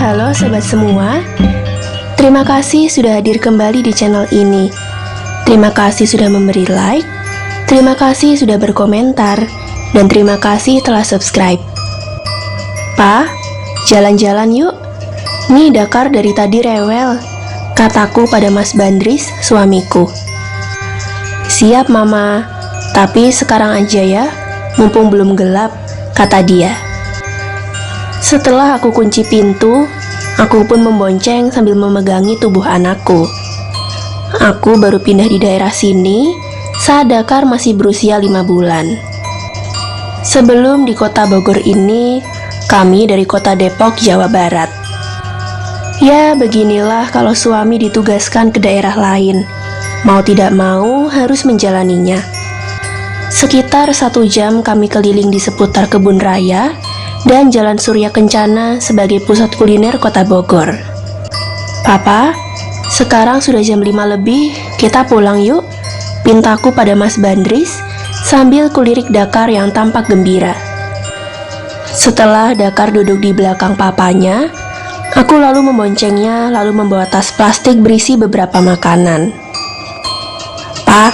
Halo sobat semua, terima kasih sudah hadir kembali di channel ini. Terima kasih sudah memberi like, terima kasih sudah berkomentar, dan terima kasih telah subscribe. Pa, jalan-jalan yuk. Nih Dakar dari tadi rewel, kataku pada Mas Bandris, suamiku. Siap mama, tapi sekarang aja ya, mumpung belum gelap, kata dia. Setelah aku kunci pintu, aku pun membonceng sambil memegangi tubuh anakku. Aku baru pindah di daerah sini saat Dakar masih berusia 5 bulan. Sebelum di kota Bogor ini, kami dari kota Depok, Jawa Barat. Ya, beginilah kalau suami ditugaskan ke daerah lain. Mau tidak mau harus menjalaninya. Sekitar 1 jam kami keliling di seputar kebun raya dan Jalan Surya Kencana sebagai pusat kuliner kota Bogor. Papa, sekarang sudah jam 5 lebih, kita pulang yuk, pintaku pada Mas Bandris sambil kulirik Dakar yang tampak gembira. Setelah Dakar duduk di belakang papanya, aku lalu memboncengnya lalu membawa tas plastik berisi beberapa makanan. Pak,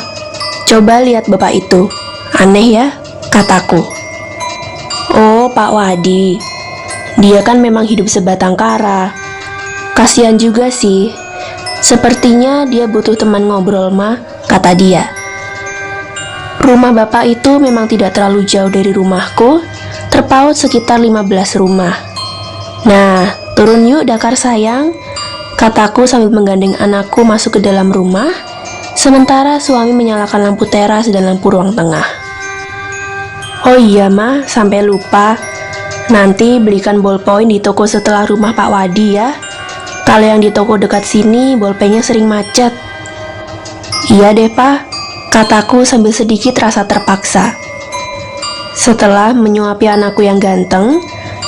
coba lihat bapak itu, aneh ya, kataku. Oh, Pak Wadi, dia kan memang hidup sebatang kara. Kasihan juga sih, sepertinya dia butuh teman ngobrol mah, kata dia. Rumah bapak itu memang tidak terlalu jauh dari rumahku, terpaut sekitar 15 rumah. Nah, turun yuk Dakar sayang, kataku sambil menggandeng anakku masuk ke dalam rumah, sementara suami menyalakan lampu teras dan lampu ruang tengah. Oh iya mah, sampai lupa. Nanti belikan bolpoin di toko setelah rumah Pak Wadi ya. Kalau yang di toko dekat sini bolpennya sering macet. Iya deh Pak, kataku sambil sedikit rasa terpaksa. Setelah menyuapi anakku yang ganteng,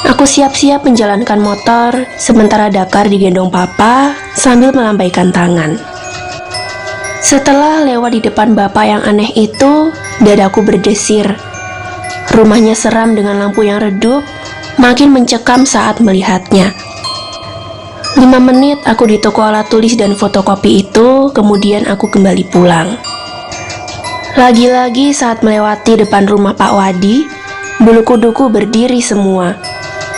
aku siap-siap menjalankan motor, sementara Dakar digendong papa sambil melambaikan tangan. Setelah lewat di depan bapak yang aneh itu, dadaku berdesir. Rumahnya seram dengan lampu yang redup, makin mencekam saat melihatnya. 5 menit aku di toko alat tulis dan fotokopi itu, kemudian aku kembali pulang. Lagi-lagi saat melewati depan rumah Pak Wadi, bulu kuduku berdiri semua.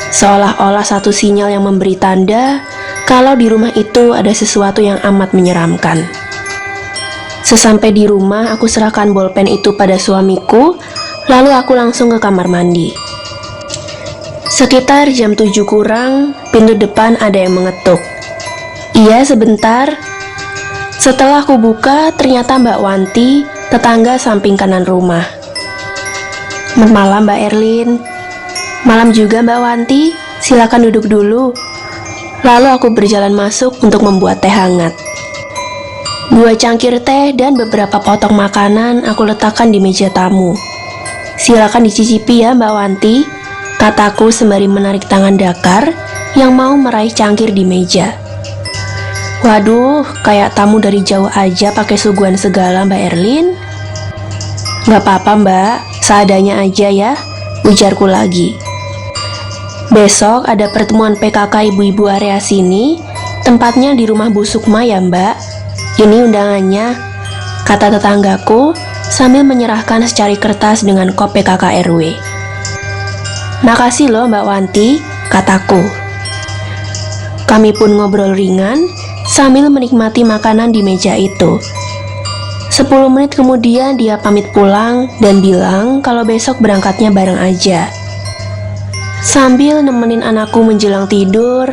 Seolah-olah satu sinyal yang memberi tanda kalau di rumah itu ada sesuatu yang amat menyeramkan. Sesampai di rumah, aku serahkan bolpen itu pada suamiku, lalu aku langsung ke kamar mandi. Sekitar jam 7 kurang, pintu depan ada yang mengetuk. Iya, sebentar. Setelah aku buka, ternyata Mbak Wanti, tetangga samping kanan rumah. Malam Mbak Erlin. Malam juga Mbak Wanti, silakan duduk dulu. Lalu aku berjalan masuk untuk membuat teh hangat. 2 cangkir teh dan beberapa potong makanan aku letakkan di meja tamu. Silakan dicicipi ya Mbak Wanti, kataku sembari menarik tangan Dakar yang mau meraih cangkir di meja. Waduh, kayak tamu dari jauh aja pakai suguhan segala Mbak Erlin. Gak apa-apa Mbak, seadanya aja ya, ujarku lagi. Besok ada pertemuan PKK ibu-ibu area sini, tempatnya di rumah Bu Sukma ya Mbak. Ini undangannya, kata tetanggaku sambil menyerahkan secari kertas dengan kop PKK RW. Makasih loh Mbak Wanti, kataku. Kami pun ngobrol ringan sambil menikmati makanan di meja itu. 10 menit kemudian dia pamit pulang dan bilang kalau besok berangkatnya bareng aja. Sambil nemenin anakku menjelang tidur,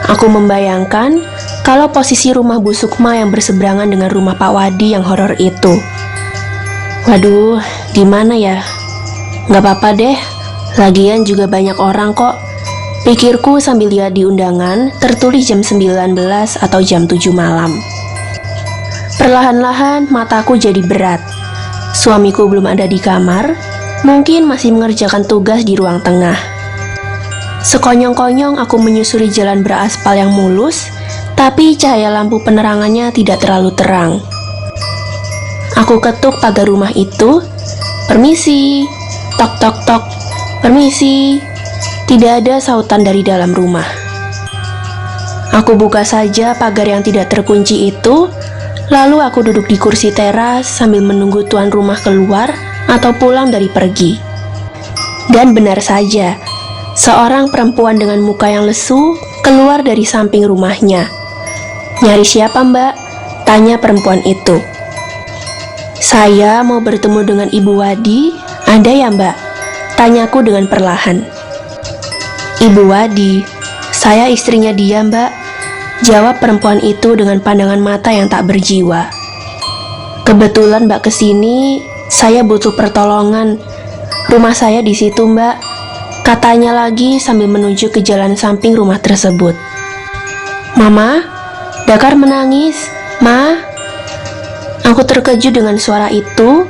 aku membayangkan kalau posisi rumah Bu Sukma yang berseberangan dengan rumah Pak Wadi yang horor itu. Waduh, gimana ya? Gak apa-apa deh, lagian juga banyak orang kok, pikirku sambil lihat di undangan tertulis jam 19 atau jam 7 malam. Perlahan-lahan mataku jadi berat. Suamiku belum ada di kamar, mungkin masih mengerjakan tugas di ruang tengah. Sekonyong-konyong aku menyusuri jalan beraspal yang mulus, tapi cahaya lampu penerangannya tidak terlalu terang. Aku ketuk pagar rumah itu. Permisi, tok tok tok, permisi. Tidak ada sautan dari dalam rumah. Aku buka saja pagar yang tidak terkunci itu, lalu aku duduk di kursi teras sambil menunggu tuan rumah keluar atau pulang dari pergi. Dan benar saja, seorang perempuan dengan muka yang lesu keluar dari samping rumahnya. "Nyari siapa, Mbak?" tanya perempuan itu. "Saya mau bertemu dengan Ibu Wadi. Ada ya, Mbak?" tanyaku dengan perlahan. "Ibu Wadi, saya istrinya dia, Mbak," jawab perempuan itu dengan pandangan mata yang tak berjiwa. "Kebetulan Mbak kesini, saya butuh pertolongan. Rumah saya di situ, Mbak," katanya lagi sambil menuju ke jalan samping rumah tersebut. "Mama, Dakar menangis. Ma." Aku terkejut dengan suara itu.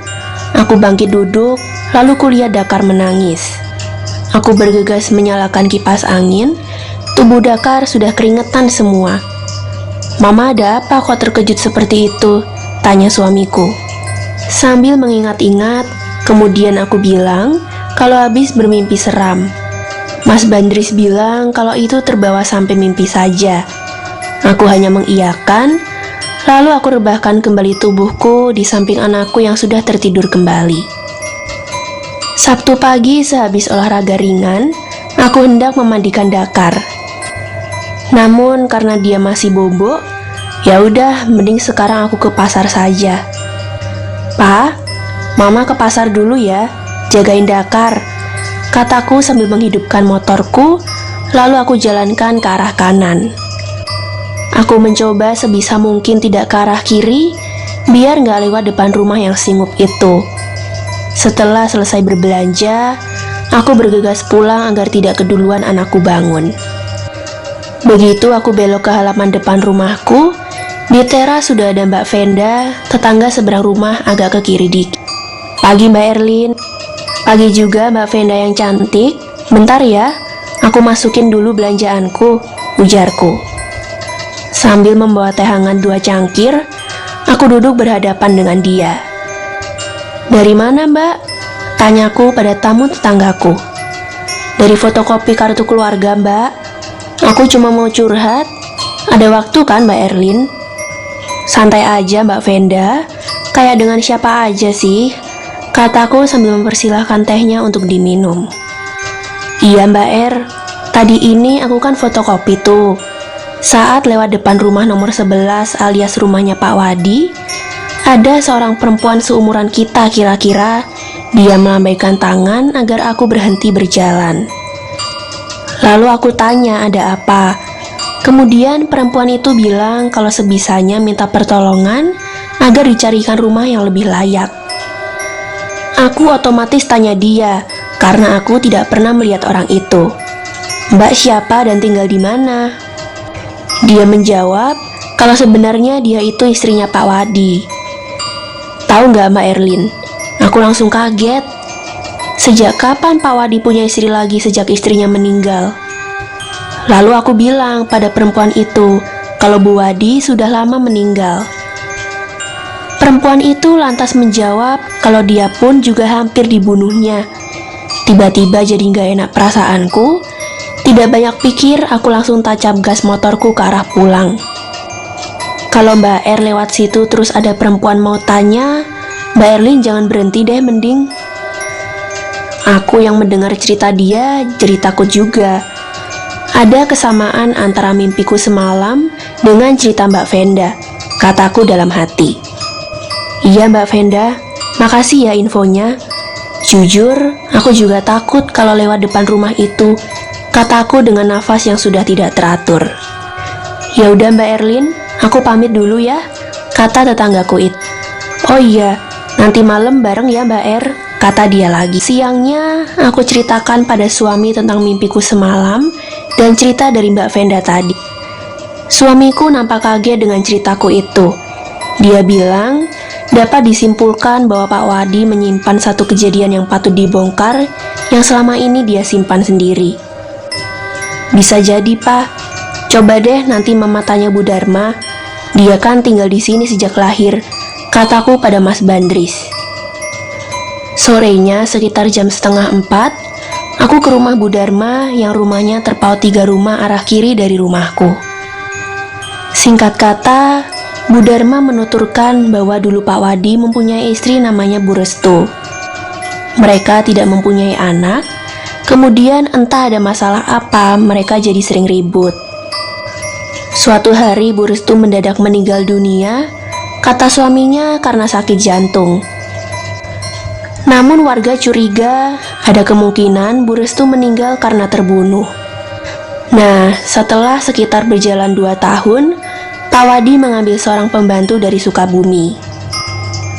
Aku bangkit duduk, lalu kulihat Dakar menangis. Aku bergegas menyalakan kipas angin. Tubuh Dakar sudah keringetan semua. "Mama, ada apa kok terkejut seperti itu?" tanya suamiku. Sambil mengingat-ingat, kemudian aku bilang kalau habis bermimpi seram. Mas Bandris bilang kalau itu terbawa sampai mimpi saja. Aku hanya mengiyakan, lalu aku rebahkan kembali tubuhku di samping anakku yang sudah tertidur kembali. Sabtu pagi sehabis olahraga ringan, aku hendak memandikan Dakar. Namun karena dia masih bobo, ya udah, mending sekarang aku ke pasar saja. "Pa, Mama ke pasar dulu ya, jagain Dakar," kataku sambil menghidupkan motorku, lalu aku jalankan ke arah kanan. Aku mencoba sebisa mungkin tidak ke arah kiri, biar gak lewat depan rumah yang singgup itu. Setelah selesai berbelanja, aku bergegas pulang agar tidak keduluan anakku bangun. Begitu aku belok ke halaman depan rumahku, di teras sudah ada Mbak Venda, tetangga seberang rumah agak ke kiri dikit. "Pagi Mbak Erlin." "Pagi juga Mbak Venda yang cantik. Bentar ya, aku masukin dulu belanjaanku," ujarku. Sambil membawa teh hangat 2 cangkir, aku duduk berhadapan dengan dia. "Dari mana, Mbak?" tanyaku pada tamu tetanggaku. "Dari fotokopi kartu keluarga, Mbak. Aku cuma mau curhat. Ada waktu kan, Mbak Erlin?" "Santai aja, Mbak Venda. Kayak dengan siapa aja sih?" kataku sambil mempersilahkan tehnya untuk diminum. "Iya, Mbak Er. Tadi ini aku kan fotokopi tuh. Saat lewat depan rumah nomor 11 alias rumahnya Pak Wadi, ada seorang perempuan seumuran kita kira-kira. Dia melambaikan tangan agar aku berhenti berjalan. Lalu aku tanya ada apa. Kemudian perempuan itu bilang kalau sebisanya minta pertolongan agar dicarikan rumah yang lebih layak. Aku otomatis tanya dia, karena aku tidak pernah melihat orang itu. "Mbak siapa dan tinggal di mana?" Dia menjawab kalau sebenarnya dia itu istrinya Pak Wadi. Tahu nggak Mbak Erlin? Aku langsung kaget. Sejak kapan Pak Wadi punya istri lagi sejak istrinya meninggal? Lalu aku bilang pada perempuan itu kalau Bu Wadi sudah lama meninggal. Perempuan itu lantas menjawab kalau dia pun juga hampir dibunuhnya. Tiba-tiba jadi nggak enak perasaanku. Tidak banyak pikir, aku langsung tancap gas motorku ke arah pulang. Kalau Mbak Er lewat situ terus ada perempuan mau tanya, Mbak Erlin jangan berhenti deh mending. Aku yang mendengar cerita dia jadi takut juga. Ada kesamaan antara mimpiku semalam dengan cerita Mbak Venda, kataku dalam hati. "Iya Mbak Venda, makasih ya infonya. Jujur, aku juga takut kalau lewat depan rumah itu," kataku dengan nafas yang sudah tidak teratur. "Ya udah Mbak Erlin, aku pamit dulu ya," kata tetanggaku itu. "Oh iya, nanti malam bareng ya Mbak Er," kata dia lagi. Siangnya, aku ceritakan pada suami tentang mimpiku semalam dan cerita dari Mbak Venda tadi. Suamiku nampak kaget dengan ceritaku itu. Dia bilang, dapat disimpulkan bahwa Pak Wadi menyimpan satu kejadian yang patut dibongkar yang selama ini dia simpan sendiri. "Bisa jadi, Pak. Coba deh nanti Mama tanya Bu Dharma. Dia kan tinggal di sini sejak lahir," kataku pada Mas Bandris. Sorenya sekitar jam 3:30, aku ke rumah Bu Dharma yang rumahnya terpaut 3 rumah arah kiri dari rumahku. Singkat kata, Bu Dharma menuturkan bahwa dulu Pak Wadi mempunyai istri namanya Bu Restu. Mereka tidak mempunyai anak, kemudian entah ada masalah apa mereka jadi sering ribut. Suatu hari Bu Restu mendadak meninggal dunia, kata suaminya karena sakit jantung. Namun warga curiga ada kemungkinan Bu Restu meninggal karena terbunuh. Nah, setelah sekitar berjalan 2 tahun, Pak Wadi mengambil seorang pembantu dari Sukabumi.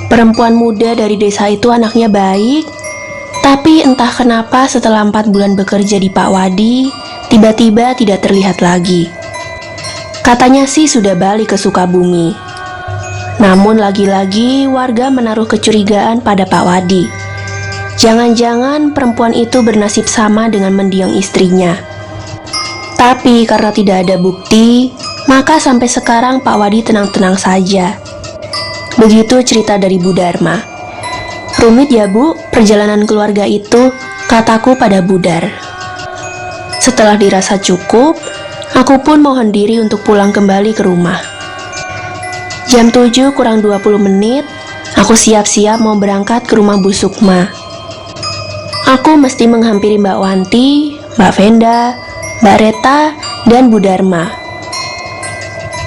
Perempuan muda dari desa itu anaknya baik, tapi entah kenapa setelah 4 bulan bekerja di Pak Wadi, tiba-tiba tidak terlihat lagi. Katanya sih sudah balik ke Sukabumi. Namun lagi-lagi warga menaruh kecurigaan pada Pak Wadi. Jangan-jangan perempuan itu bernasib sama dengan mendiang istrinya. Tapi karena tidak ada bukti, maka sampai sekarang Pak Wadi tenang-tenang saja. Begitu cerita dari Bu Dharma. Rumit ya Bu, perjalanan keluarga itu, kataku pada Budar. Setelah dirasa cukup, aku pun mohon diri untuk pulang kembali ke rumah. Jam 7 kurang 20 menit, aku siap-siap mau berangkat ke rumah Bu Sukma. Aku mesti menghampiri Mbak Wanti, Mbak Venda, Mbak Reta, dan Bu Dharma.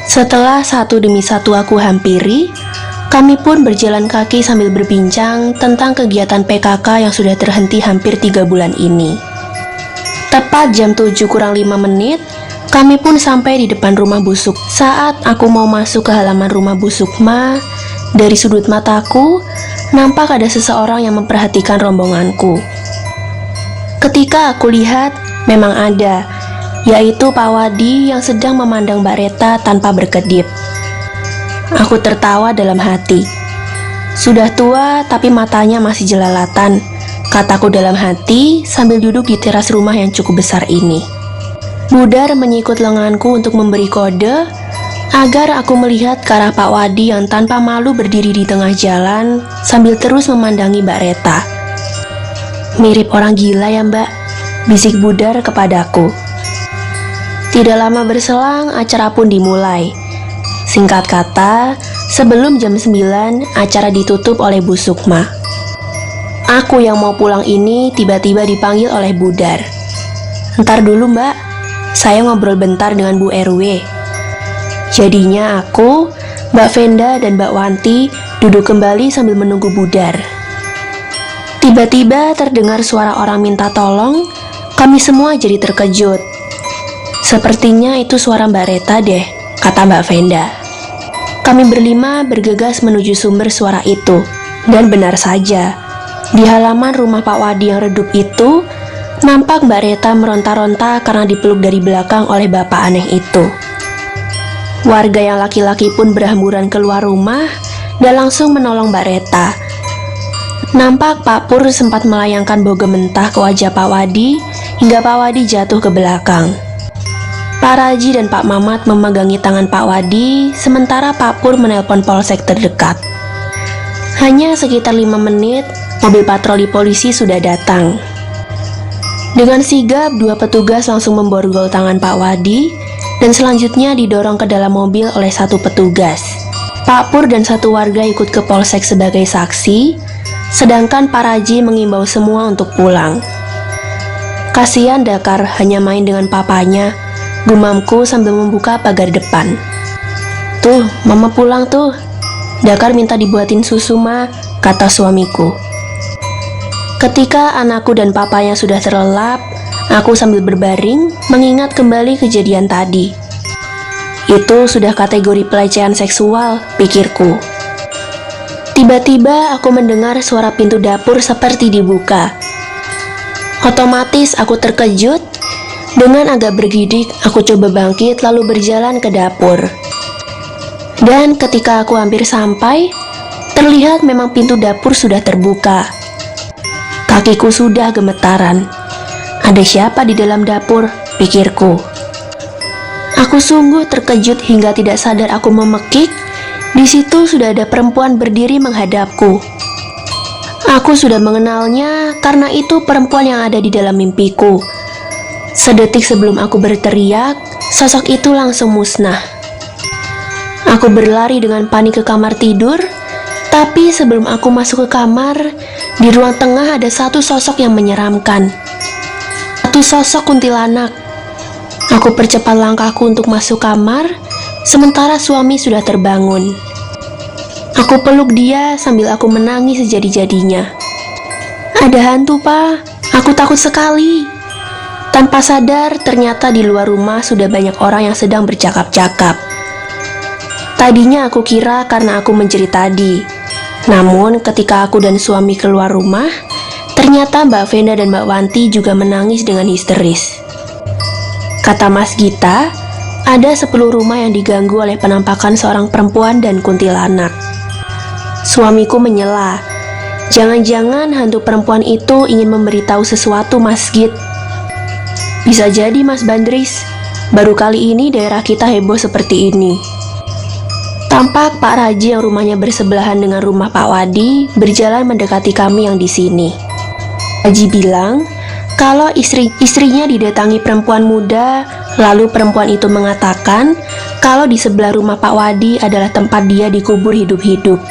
Setelah satu demi satu aku hampiri, kami pun berjalan kaki sambil berbincang tentang kegiatan PKK yang sudah terhenti hampir 3 bulan ini. Tepat jam 7 kurang 5 menit, kami pun sampai di depan rumah Bu Suk. Saat aku mau masuk ke halaman rumah Bu Sukma, dari sudut mataku, nampak ada seseorang yang memperhatikan rombonganku. Ketika aku lihat, memang ada, yaitu Pak Wadi yang sedang memandang Mbak Reta tanpa berkedip. Aku tertawa dalam hati. Sudah tua tapi matanya masih jelalatan, kataku dalam hati sambil duduk di teras rumah yang cukup besar ini. Budar menyikut lenganku untuk memberi kode agar aku melihat ke arah Pak Wadi yang tanpa malu berdiri di tengah jalan sambil terus memandangi Mbak Reta. Mirip orang gila ya Mbak, bisik Budar kepadaku. Tidak lama berselang, acara pun dimulai. Singkat kata, sebelum jam 9, acara ditutup oleh Bu Sukma. Aku yang mau pulang ini tiba-tiba dipanggil oleh Budar. Ntar dulu Mbak, saya ngobrol bentar dengan Bu RW. Jadinya aku, Mbak Venda, dan Mbak Wanti duduk kembali sambil menunggu Budar. Tiba-tiba terdengar suara orang minta tolong, kami semua jadi terkejut. Sepertinya itu suara Mbak Reta deh, kata Mbak Venda. Kami berlima bergegas menuju sumber suara itu, dan benar saja, di halaman rumah Pak Wadi yang redup itu, nampak Mbak Reta meronta-ronta karena dipeluk dari belakang oleh bapak aneh itu. Warga yang laki-laki pun berhamburan keluar rumah dan langsung menolong Mbak Reta. Nampak Pak Pur sempat melayangkan bau mentah ke wajah Pak Wadi hingga Pak Wadi jatuh ke belakang. Pak Raji dan Pak Mamat memegangi tangan Pak Wadi, sementara Pak Pur menelpon polsek terdekat. Hanya sekitar 5 menit, mobil patroli polisi sudah datang. Dengan sigap, 2 petugas langsung memborgol tangan Pak Wadi, dan selanjutnya didorong ke dalam mobil oleh 1 petugas. Pak Pur dan 1 warga ikut ke polsek sebagai saksi, sedangkan Pak Raji mengimbau semua untuk pulang. Kasihan Dakar hanya main dengan papanya, gumamku sambil membuka pagar depan. Tuh, mama pulang tuh. Dakar minta dibuatin susu ma, kata suamiku. Ketika anakku dan papanya sudah terlelap, aku sambil berbaring mengingat kembali kejadian tadi. Itu sudah kategori pelecehan seksual, pikirku. Tiba-tiba aku mendengar suara pintu dapur seperti dibuka. Otomatis aku terkejut. Dengan agak bergidik, aku coba bangkit lalu berjalan ke dapur. Dan ketika aku hampir sampai, terlihat memang pintu dapur sudah terbuka. Kakiku sudah gemetaran. Ada siapa di dalam dapur? Pikirku. Aku sungguh terkejut hingga tidak sadar aku memekik. Di situ sudah ada perempuan berdiri menghadapku. Aku sudah mengenalnya karena itu perempuan yang ada di dalam mimpiku. Sedetik sebelum aku berteriak, sosok itu langsung musnah. Aku berlari dengan panik ke kamar tidur, tapi sebelum aku masuk ke kamar, di ruang tengah ada satu sosok yang menyeramkan. Satu sosok kuntilanak. Aku percepat langkahku untuk masuk kamar, sementara suami sudah terbangun. Aku peluk dia sambil aku menangis sejadi-jadinya. Ada hantu, Pak. Aku takut sekali. Tanpa sadar, ternyata di luar rumah sudah banyak orang yang sedang bercakap-cakap. Tadinya aku kira karena aku menjerit tadi. Namun ketika aku dan suami keluar rumah, ternyata Mbak Venda dan Mbak Wanti juga menangis dengan histeris. Kata Mas Gita, ada 10 rumah yang diganggu oleh penampakan seorang perempuan dan kuntilanak. Suamiku menyela, jangan-jangan hantu perempuan itu ingin memberitahu sesuatu, Mas Git. Bisa jadi, Mas Bandris, baru kali ini daerah kita heboh seperti ini. Tampak Pak Raji yang rumahnya bersebelahan dengan rumah Pak Wadi berjalan mendekati kami yang di sini. Raji bilang kalau istrinya didatangi perempuan muda, lalu perempuan itu mengatakan kalau di sebelah rumah Pak Wadi adalah tempat dia dikubur hidup-hidup.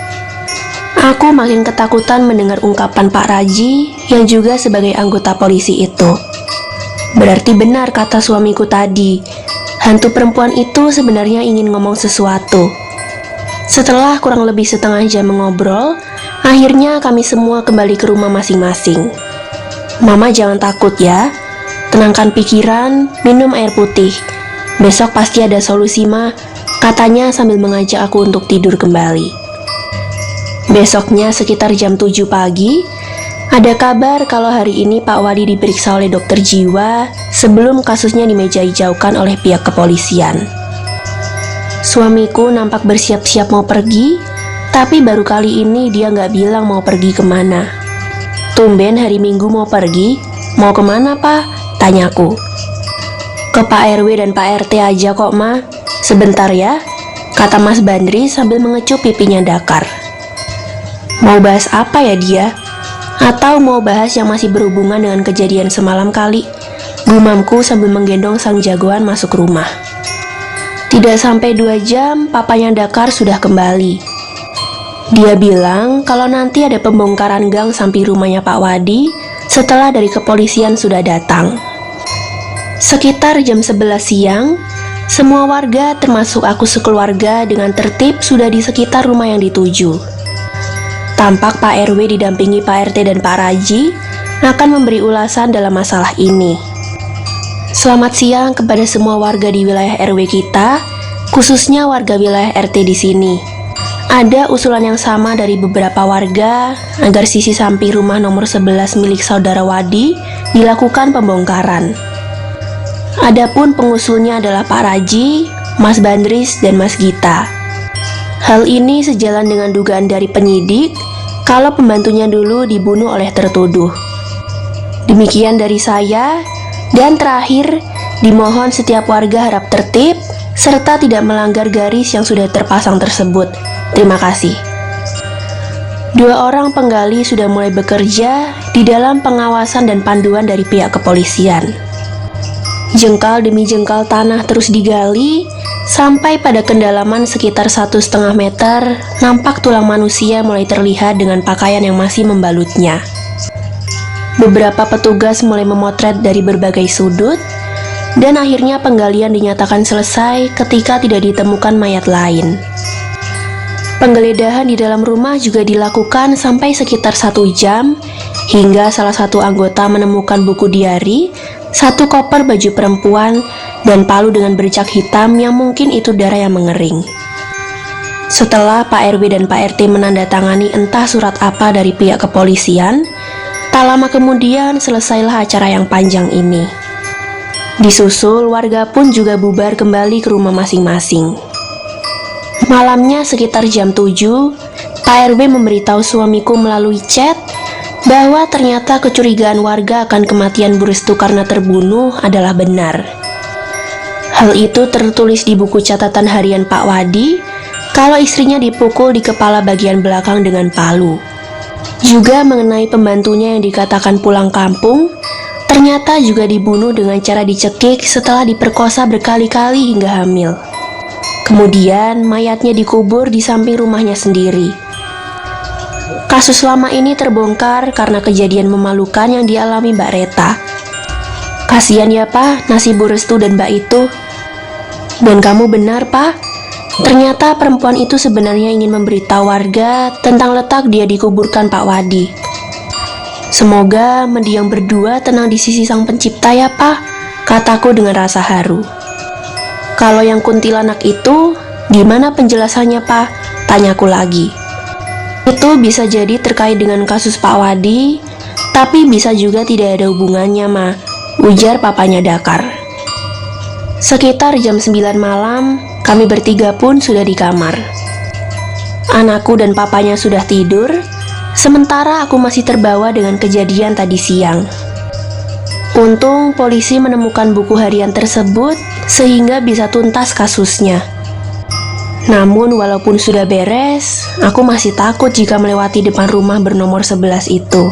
Aku makin ketakutan mendengar ungkapan Pak Raji yang juga sebagai anggota polisi itu. Berarti benar kata suamiku tadi, hantu perempuan itu sebenarnya ingin ngomong sesuatu. Setelah kurang lebih setengah jam mengobrol, akhirnya kami semua kembali ke rumah masing-masing. Mama jangan takut ya, tenangkan pikiran, minum air putih. Besok pasti ada solusi, Ma, katanya sambil mengajak aku untuk tidur kembali. Besoknya sekitar jam 7 pagi, ada kabar kalau hari ini Pak Wadi diperiksa oleh dokter jiwa sebelum kasusnya dimejai-jauhkan oleh pihak kepolisian. Suamiku nampak bersiap-siap mau pergi, tapi baru kali ini dia nggak bilang mau pergi kemana. Tumben hari Minggu mau pergi, mau kemana, Pak? Tanyaku. Ke Pak RW dan Pak RT aja kok, Ma. Sebentar ya, kata Mas Bandri sambil mengecup pipinya Dakar. Mau bahas apa ya dia? Atau mau bahas yang masih berhubungan dengan kejadian semalam kali? Gumamku sambil menggendong sang jagoan masuk rumah. Tidak sampai 2 jam, papanya Dakar sudah kembali. Dia bilang kalau nanti ada pembongkaran gang samping rumahnya Pak Wadi setelah dari kepolisian sudah datang. Sekitar jam 11 siang, semua warga termasuk aku sekeluarga dengan tertib sudah di sekitar rumah yang dituju. Tampak Pak RW didampingi Pak RT dan Pak Raji akan memberi ulasan dalam masalah ini. Selamat siang kepada semua warga di wilayah RW kita, khususnya warga wilayah RT di sini. Ada usulan yang sama dari beberapa warga agar sisi samping rumah nomor 11 milik saudara Wadi dilakukan pembongkaran. Adapun pengusulnya adalah Pak Raji, Mas Bandris, dan Mas Gita. Hal ini sejalan dengan dugaan dari penyidik kalau pembantunya dulu dibunuh oleh tertuduh. Demikian dari saya. Dan terakhir, dimohon setiap warga harap tertib serta tidak melanggar garis yang sudah terpasang tersebut. Terima kasih. 2 orang penggali sudah mulai bekerja di dalam pengawasan dan panduan dari pihak kepolisian. Jengkal demi jengkal tanah terus digali sampai pada kedalaman sekitar 1,5 meter, nampak tulang manusia mulai terlihat dengan pakaian yang masih membalutnya. Beberapa petugas mulai memotret dari berbagai sudut, dan akhirnya penggalian dinyatakan selesai ketika tidak ditemukan mayat lain. Penggeledahan di dalam rumah juga dilakukan sampai sekitar 1 jam, hingga salah satu anggota menemukan buku diari, 1 koper baju perempuan, dan palu dengan bercak hitam yang mungkin itu darah yang mengering. Setelah Pak RW dan Pak RT menandatangani entah surat apa dari pihak kepolisian, tak lama kemudian selesailah acara yang panjang ini. Disusul, warga pun juga bubar kembali ke rumah masing-masing. Malamnya sekitar jam 7, Pak RW memberitahu suamiku melalui chat bahwa ternyata kecurigaan warga akan kematian Bu Restu karena terbunuh adalah benar. Hal itu tertulis di buku catatan harian Pak Wadi kalau istrinya dipukul di kepala bagian belakang dengan palu. Juga mengenai pembantunya yang dikatakan pulang kampung, ternyata juga dibunuh dengan cara dicekik setelah diperkosa berkali-kali hingga hamil. Kemudian mayatnya dikubur di samping rumahnya sendiri. Kasus lama ini terbongkar karena kejadian memalukan yang dialami Mbak Reta. Kasian ya Pak, nasib Bu Restu dan Mbak itu. Dan kamu benar Pak, ternyata perempuan itu sebenarnya ingin memberitahu warga tentang letak dia dikuburkan Pak Wadi. Semoga mendiang berdua tenang di sisi Sang Pencipta ya Pak, kataku dengan rasa haru. Kalau yang kuntilanak itu, gimana penjelasannya Pak? Tanyaku lagi. Itu bisa jadi terkait dengan kasus Pak Wadi, tapi bisa juga tidak ada hubungannya Ma, ujar papanya Dakar. Sekitar jam 9 malam, kami bertiga pun sudah di kamar. Anakku dan papanya sudah tidur, sementara aku masih terbawa dengan kejadian tadi siang. Untung polisi menemukan buku harian tersebut sehingga bisa tuntas kasusnya. Namun walaupun sudah beres, aku masih takut jika melewati depan rumah bernomor 11 itu.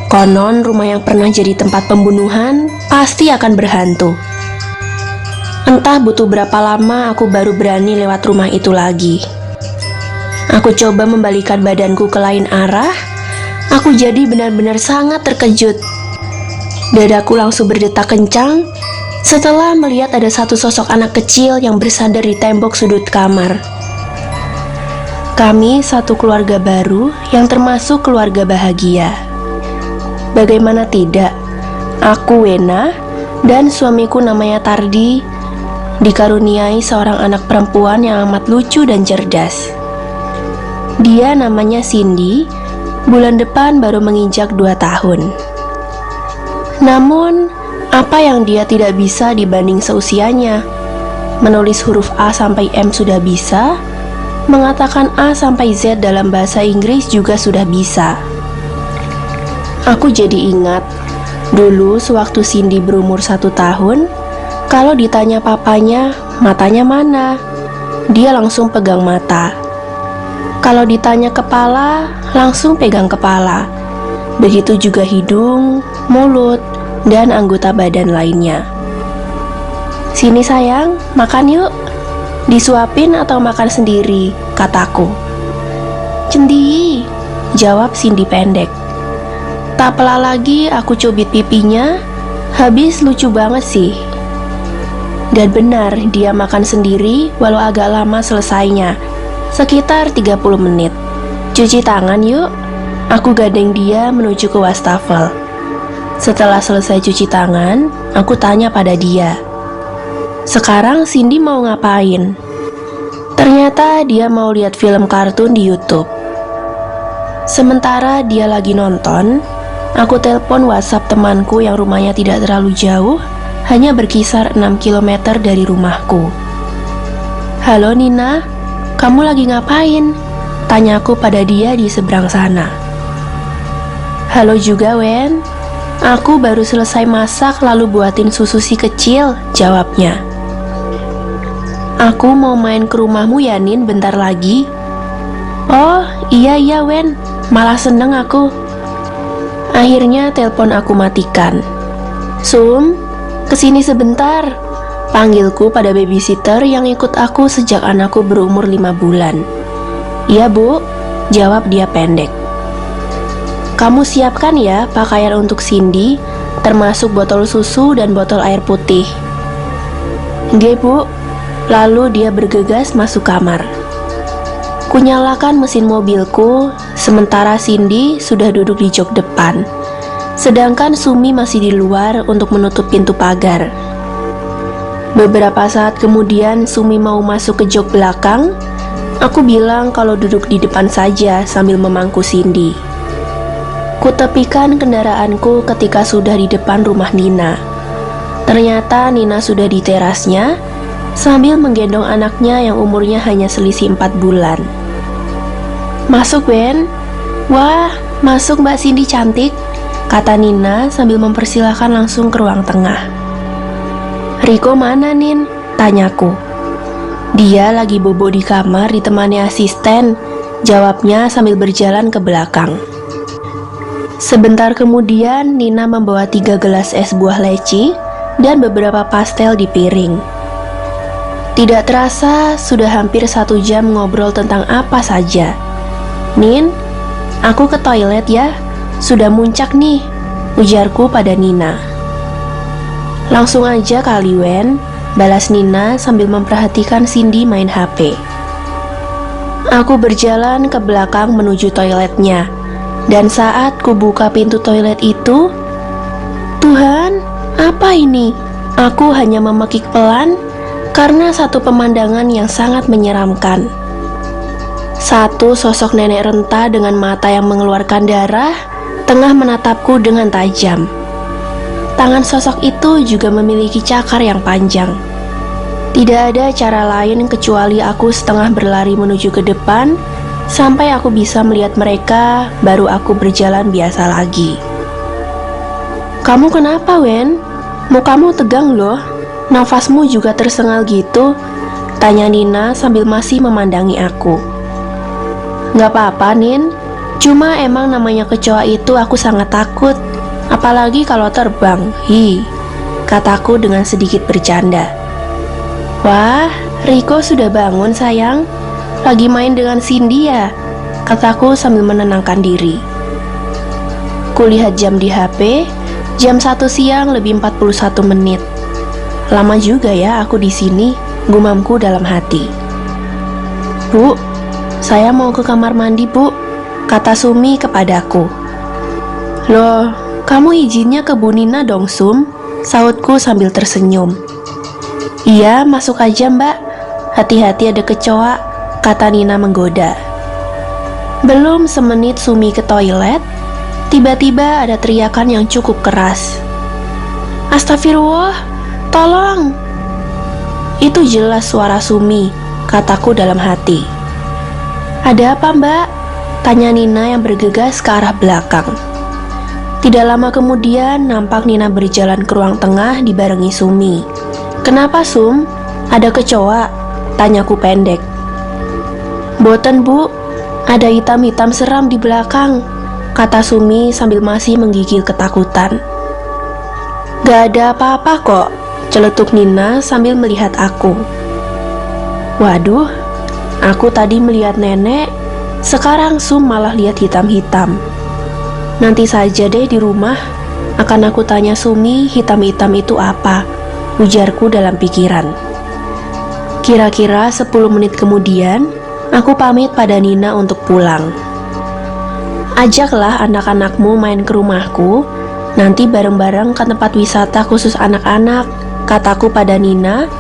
Konon rumah yang pernah jadi tempat pembunuhan pasti akan berhantu. Entah butuh berapa lama aku baru berani lewat rumah itu lagi. Aku coba membalikan badanku ke lain arah. Aku jadi benar-benar sangat terkejut. Dadaku langsung berdetak kencang setelah melihat ada satu sosok anak kecil yang bersandar di tembok sudut kamar. Kami satu keluarga baru yang termasuk keluarga bahagia. Bagaimana tidak, aku Wena dan suamiku namanya Tardi dikaruniai seorang anak perempuan yang amat lucu dan cerdas. Dia namanya Cindy, bulan depan baru menginjak 2 tahun. Namun, apa yang dia tidak bisa dibanding seusianya? Menulis huruf A sampai M sudah bisa, mengatakan A sampai Z dalam bahasa Inggris juga sudah bisa. Aku jadi ingat, dulu sewaktu Cindy berumur 1 tahun, kalau ditanya papanya, matanya mana? Dia langsung pegang mata. Kalau ditanya kepala, langsung pegang kepala. Begitu juga hidung, mulut, dan anggota badan lainnya. Sini sayang, makan yuk. Disuapin atau makan sendiri, kataku. Cendi, jawab Cindy pendek. Tak pela lagi aku cubit pipinya, habis lucu banget sih. Dan benar, dia makan sendiri walau agak lama selesainya, sekitar 30 menit. Cuci tangan yuk. Aku gandeng dia menuju ke wastafel. Setelah selesai cuci tangan, aku tanya pada dia, sekarang Cindy mau ngapain? Ternyata dia mau lihat film kartun di YouTube. Sementara dia lagi nonton, aku telepon WhatsApp temanku yang rumahnya tidak terlalu jauh, hanya berkisar 6 km dari rumahku. Halo Nina, kamu lagi ngapain? Tanyaku pada dia di seberang sana. Halo juga Wen, aku baru selesai masak lalu buatin susu si kecil, jawabnya. Aku mau main ke rumahmu ya Nin bentar lagi. Oh iya Wen, malah seneng aku. Akhirnya telepon aku matikan. Sum, kesini sebentar, panggilku pada babysitter yang ikut aku sejak anakku berumur 5 bulan. Iya bu, jawab dia pendek. Kamu siapkan ya pakaian untuk Cindy, termasuk botol susu dan botol air putih. Nggih bu. Lalu dia bergegas masuk kamar. Kunyalakan mesin mobilku, sementara Cindy sudah duduk di jok depan, sedangkan Sumi masih di luar untuk menutup pintu pagar. Beberapa saat kemudian Sumi mau masuk ke jok belakang. Aku bilang kalau duduk di depan saja sambil memangku Cindy. Kutepikan kendaraanku ketika sudah di depan rumah Nina. Ternyata Nina sudah di terasnya sambil menggendong anaknya yang umurnya hanya selisih 4 bulan. Masuk Ben. Wah, masuk Mbak Cindy cantik, kata Nina sambil mempersilahkan langsung ke ruang tengah. Riko mana Nin? Tanyaku. Dia lagi bobo di kamar ditemani asisten, jawabnya sambil berjalan ke belakang. Sebentar kemudian Nina membawa 3 gelas es buah leci dan beberapa pastel di piring. Tidak terasa sudah hampir 1 jam ngobrol tentang apa saja. "Nin, aku ke toilet ya, sudah muncak nih," ujarku pada Nina. "Langsung aja kali Wen," balas Nina sambil memperhatikan Cindy main HP. Aku berjalan ke belakang menuju toiletnya, dan saat ku buka pintu toilet itu, Tuhan, apa ini? Aku hanya memekik pelan karena satu pemandangan yang sangat menyeramkan. Satu sosok nenek renta dengan mata yang mengeluarkan darah tengah menatapku dengan tajam. Tangan sosok itu juga memiliki cakar yang panjang. Tidak ada cara lain kecuali aku setengah berlari menuju ke depan sampai aku bisa melihat mereka, baru aku berjalan biasa lagi. "Kamu kenapa, Wen? Mukamu tegang loh. Nafasmu juga tersengal gitu," tanya Nina sambil masih memandangi aku. "Gak apa-apa, Nin. Cuma emang namanya kecoa itu aku sangat takut. Apalagi kalau terbang, kataku dengan sedikit bercanda. "Wah, Riko sudah bangun sayang. Lagi main dengan Cindy ya?" kataku sambil menenangkan diri. Kulihat jam di HP, jam 1 siang lebih 41 menit. Lama juga ya aku di sini, gumamku dalam hati. "Bu, saya mau ke kamar mandi, Bu," kata Sumi kepadaku. "Loh, kamu izinnya ke Bu Nina dong, Sum," sautku sambil tersenyum. "Iya, masuk aja Mbak. Hati-hati ada kecoa," kata Nina menggoda. Belum semenit Sumi ke toilet, tiba-tiba ada teriakan yang cukup keras. "Astagfirullah, tolong!" Itu jelas suara Sumi, kataku dalam hati. "Ada apa Mbak?" tanya Nina yang bergegas ke arah belakang. Tidak lama kemudian nampak Nina berjalan ke ruang tengah dibarengi Sumi. "Kenapa Sum? Ada kecoa?" tanyaku pendek. "Boten Bu, ada hitam-hitam seram di belakang," kata Sumi sambil masih menggigil ketakutan. "Gak ada apa-apa kok," celetuk Nina sambil melihat aku. Waduh, aku tadi melihat nenek, sekarang Sum malah lihat hitam-hitam. "Nanti saja deh di rumah, akan aku tanya Sumi hitam-hitam itu apa," ujarku dalam pikiran. Kira-kira 10 menit kemudian, aku pamit pada Nina untuk pulang. "Ajaklah anak-anakmu main ke rumahku, nanti bareng-bareng ke tempat wisata khusus anak-anak," kataku pada Nina.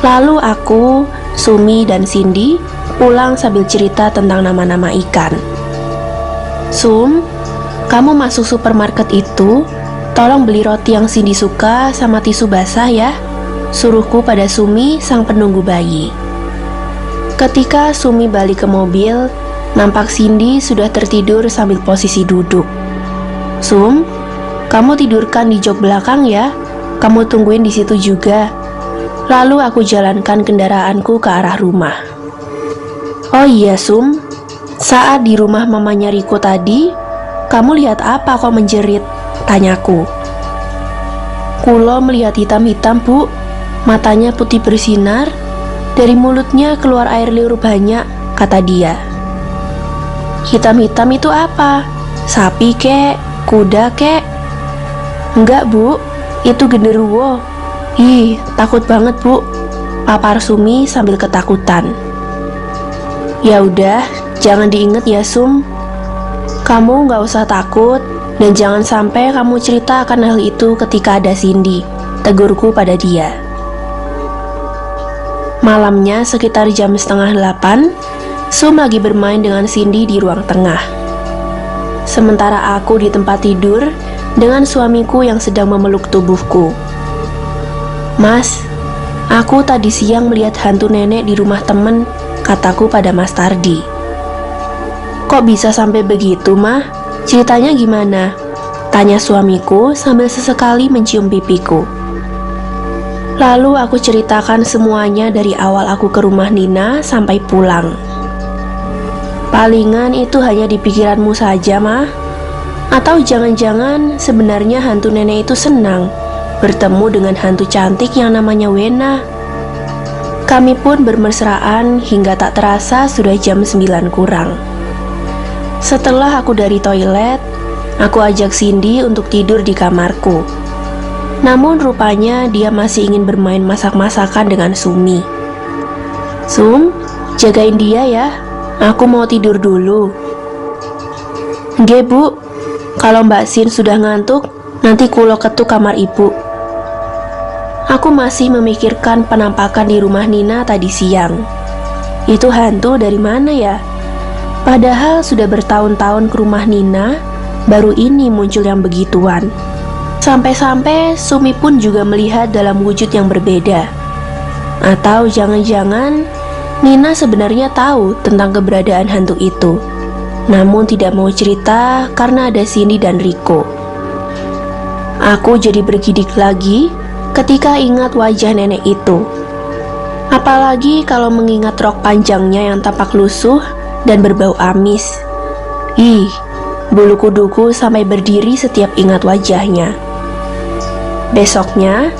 Lalu aku, Sumi, dan Cindy pulang sambil cerita tentang nama-nama ikan. "Sum, kamu masuk supermarket itu, tolong beli roti yang Cindy suka sama tisu basah ya," suruhku pada Sumi sang penunggu bayi. Ketika Sumi balik ke mobil, nampak Cindy sudah tertidur sambil posisi duduk. "Sum, kamu tidurkan di jok belakang ya, kamu tungguin di situ juga." Lalu aku jalankan kendaraanku ke arah rumah. "Oh iya Sum, saat di rumah mamanya Riko tadi, kamu lihat apa kok menjerit?" tanyaku. "Kulo melihat hitam-hitam Bu, matanya putih bersinar, dari mulutnya keluar air liur banyak," kata dia. "Hitam-hitam itu apa? Sapi kek? Kuda kek?" "Enggak Bu, itu genderuwo." Takut banget Bu," papar Sumi sambil ketakutan. "Ya udah, jangan diinget ya Sum. Kamu nggak usah takut, dan jangan sampai kamu cerita akan hal itu ketika ada Cindy," tegurku pada dia. Malamnya sekitar jam 7:30, Sum lagi bermain dengan Cindy di ruang tengah. Sementara aku di tempat tidur dengan suamiku yang sedang memeluk tubuhku. "Mas, aku tadi siang melihat hantu nenek di rumah temen," kataku pada Mas Tardi. "Kok bisa sampai begitu, Mah? Ceritanya gimana?" tanya suamiku sambil sesekali mencium pipiku. Lalu aku ceritakan semuanya dari awal aku ke rumah Nina sampai pulang. "Palingan itu hanya di pikiranmu saja, Mah. Atau jangan-jangan sebenarnya hantu nenek itu senang bertemu dengan hantu cantik yang namanya Wena." Kami pun bermesraan hingga tak terasa sudah jam 9 kurang. Setelah aku dari toilet, aku ajak Cindy untuk tidur di kamarku. Namun rupanya dia masih ingin bermain masak-masakan dengan Sumi. "Sum, jagain dia ya, aku mau tidur dulu." "Nggih bu, kalau Mbak Sin sudah ngantuk, nanti kulo ketuk kamar ibu." Aku masih memikirkan penampakan di rumah Nina tadi siang. Itu hantu dari mana ya? Padahal sudah bertahun-tahun ke rumah Nina, baru ini muncul yang begituan. Sampai-sampai Sumi pun juga melihat dalam wujud yang berbeda. Atau jangan-jangan Nina sebenarnya tahu tentang keberadaan hantu itu, namun tidak mau cerita karena ada Cindy dan Rico. Aku jadi bergidik lagi ketika ingat wajah nenek itu. Apalagi kalau mengingat rok panjangnya yang tampak lusuh dan berbau amis. Ih, bulu kuduku sampai berdiri setiap ingat wajahnya. Besoknya,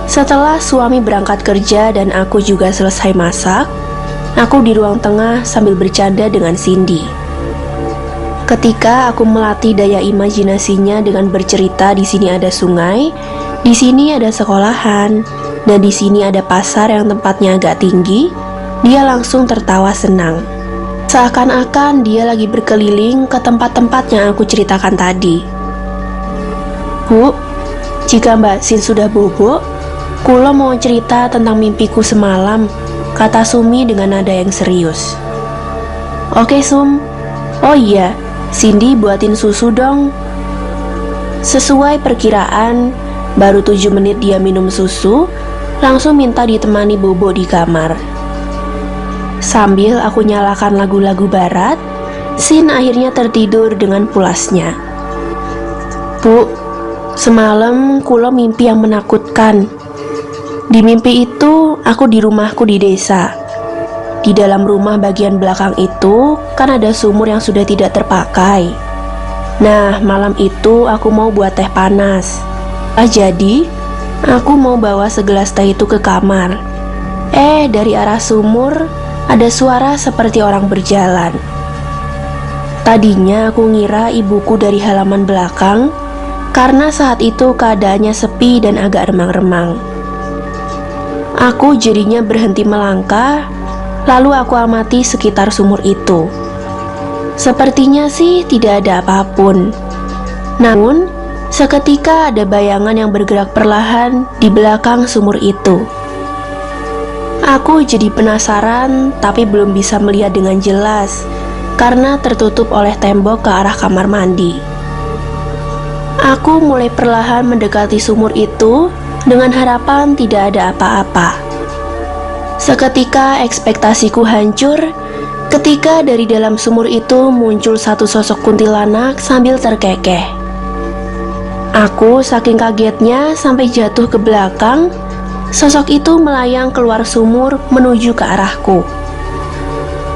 setelah suami berangkat kerja dan aku juga selesai masak, aku di ruang tengah sambil bercanda dengan Cindy. Ketika aku melatih daya imajinasinya dengan bercerita di sini ada sungai, di sini ada sekolahan, dan di sini ada pasar yang tempatnya agak tinggi, dia langsung tertawa senang. Seakan-akan dia lagi berkeliling ke tempat-tempat yang aku ceritakan tadi. "Bu, jika Mbak Sin sudah bobo, kulo mau cerita tentang mimpiku semalam," kata Sumi dengan nada yang serius. "Oke Sum, oh iya, Cindy buatin susu dong." Sesuai perkiraan, baru 7 menit dia minum susu, langsung minta ditemani bobo di kamar. Sambil aku nyalakan lagu-lagu barat, Sin akhirnya tertidur dengan pulasnya. "Bu, semalam kulo mimpi yang menakutkan. Di mimpi itu, aku di rumahku di desa. Di dalam rumah bagian belakang itu, kan ada sumur yang sudah tidak terpakai. Nah, malam itu aku mau buat teh panas. Jadi, aku mau bawa segelas teh itu ke kamar. Dari arah sumur, ada suara seperti orang berjalan. Tadinya aku ngira ibuku dari halaman belakang, karena saat itu keadaannya sepi dan agak remang-remang. Aku jadinya berhenti melangkah, lalu aku amati sekitar sumur itu. Sepertinya sih tidak ada apapun. Namun, seketika ada bayangan yang bergerak perlahan di belakang sumur itu. Aku jadi penasaran, tapi belum bisa melihat dengan jelas karena tertutup oleh tembok ke arah kamar mandi. Aku mulai perlahan mendekati sumur itu dengan harapan tidak ada apa-apa. Seketika ekspektasiku hancur ketika dari dalam sumur itu muncul satu sosok kuntilanak sambil terkekeh. Aku saking kagetnya sampai jatuh ke belakang. Sosok itu melayang keluar sumur menuju ke arahku.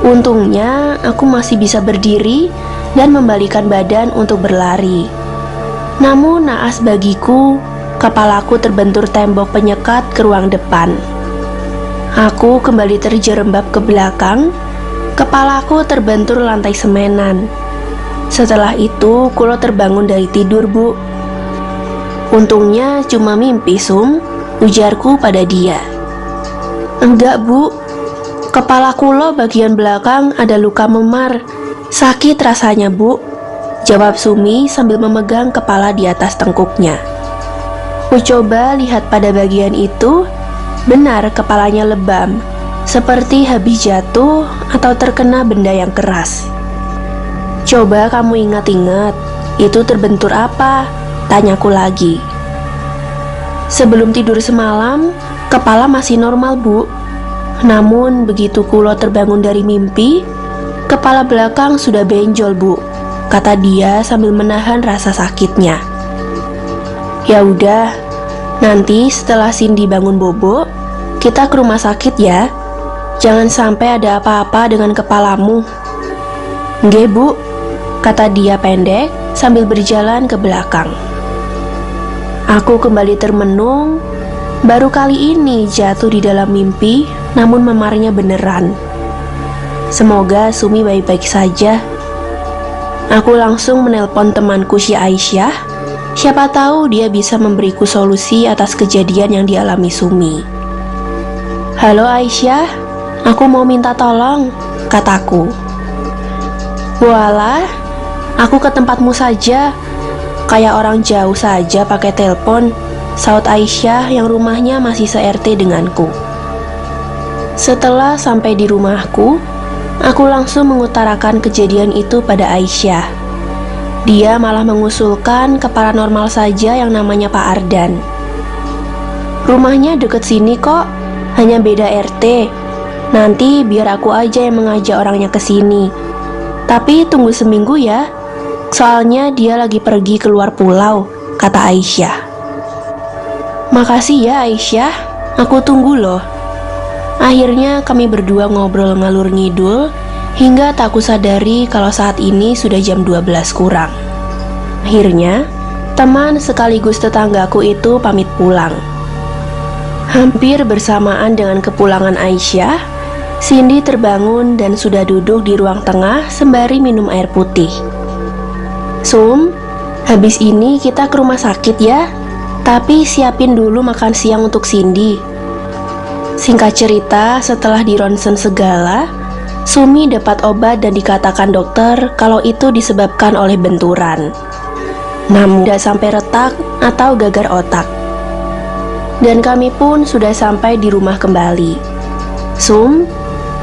Untungnya aku masih bisa berdiri dan membalikan badan untuk berlari. Namun naas bagiku, kepalaku terbentur tembok penyekat ke ruang depan. Aku kembali terjerembab ke belakang, kepalaku terbentur lantai semenan. Setelah itu, kulo terbangun dari tidur, Bu. "Untungnya cuma mimpi, Sum," ujarku pada dia. "Enggak, Bu. Kepala kulo bagian belakang ada luka memar. Sakit rasanya, Bu," jawab Sumi sambil memegang kepala di atas tengkuknya. Ku coba lihat pada bagian itu, benar kepalanya lebam, seperti habis jatuh atau terkena benda yang keras. "Coba kamu ingat-ingat, itu terbentur apa?" tanyaku lagi. "Sebelum tidur semalam, kepala masih normal, Bu. Namun begitu kulo terbangun dari mimpi, kepala belakang sudah benjol, Bu," kata dia sambil menahan rasa sakitnya. "Ya udah, nanti setelah Cindy bangun bobo, kita ke rumah sakit ya. Jangan sampai ada apa-apa dengan kepalamu." "Nggih, Bu," kata dia pendek sambil berjalan ke belakang. Aku kembali termenung, Baru kali ini jatuh di dalam mimpi, namun memarnya beneran. Semoga Sumi baik-baik saja. Aku langsung menelpon temanku si Aisyah. Siapa tahu dia bisa memberiku solusi atas kejadian yang dialami Sumi. "Halo Aisyah, aku mau minta tolong," kataku. "Walah, aku ke tempatmu saja. Kayak orang jauh saja pakai telepon," saut Aisyah yang rumahnya masih se-RT denganku. Setelah sampai di rumahku, aku langsung mengutarakan kejadian itu pada Aisyah. Dia malah mengusulkan ke paranormal saja yang namanya Pak Ardan. "Rumahnya deket sini kok, hanya beda RT. Nanti biar aku aja yang mengajak orangnya ke sini. Tapi tunggu seminggu ya, soalnya dia lagi pergi keluar pulau," kata Aisyah. "Makasih ya Aisyah, aku tunggu loh." Akhirnya kami berdua ngobrol ngalur ngidul hingga tak kusadari kalau saat ini sudah jam 12 kurang. Akhirnya, teman sekaligus tetanggaku itu pamit pulang. Hampir bersamaan dengan kepulangan Aisyah, Cindy terbangun dan sudah duduk di ruang tengah sembari minum air putih. "Sum, habis ini kita ke rumah sakit ya, tapi siapin dulu makan siang untuk Cindy." Singkat cerita, setelah di ronsen segala, Sumi dapat obat dan dikatakan dokter kalau itu disebabkan oleh benturan. Namun tidak sampai retak atau gagar otak. Dan kami pun sudah sampai di rumah kembali. "Sum,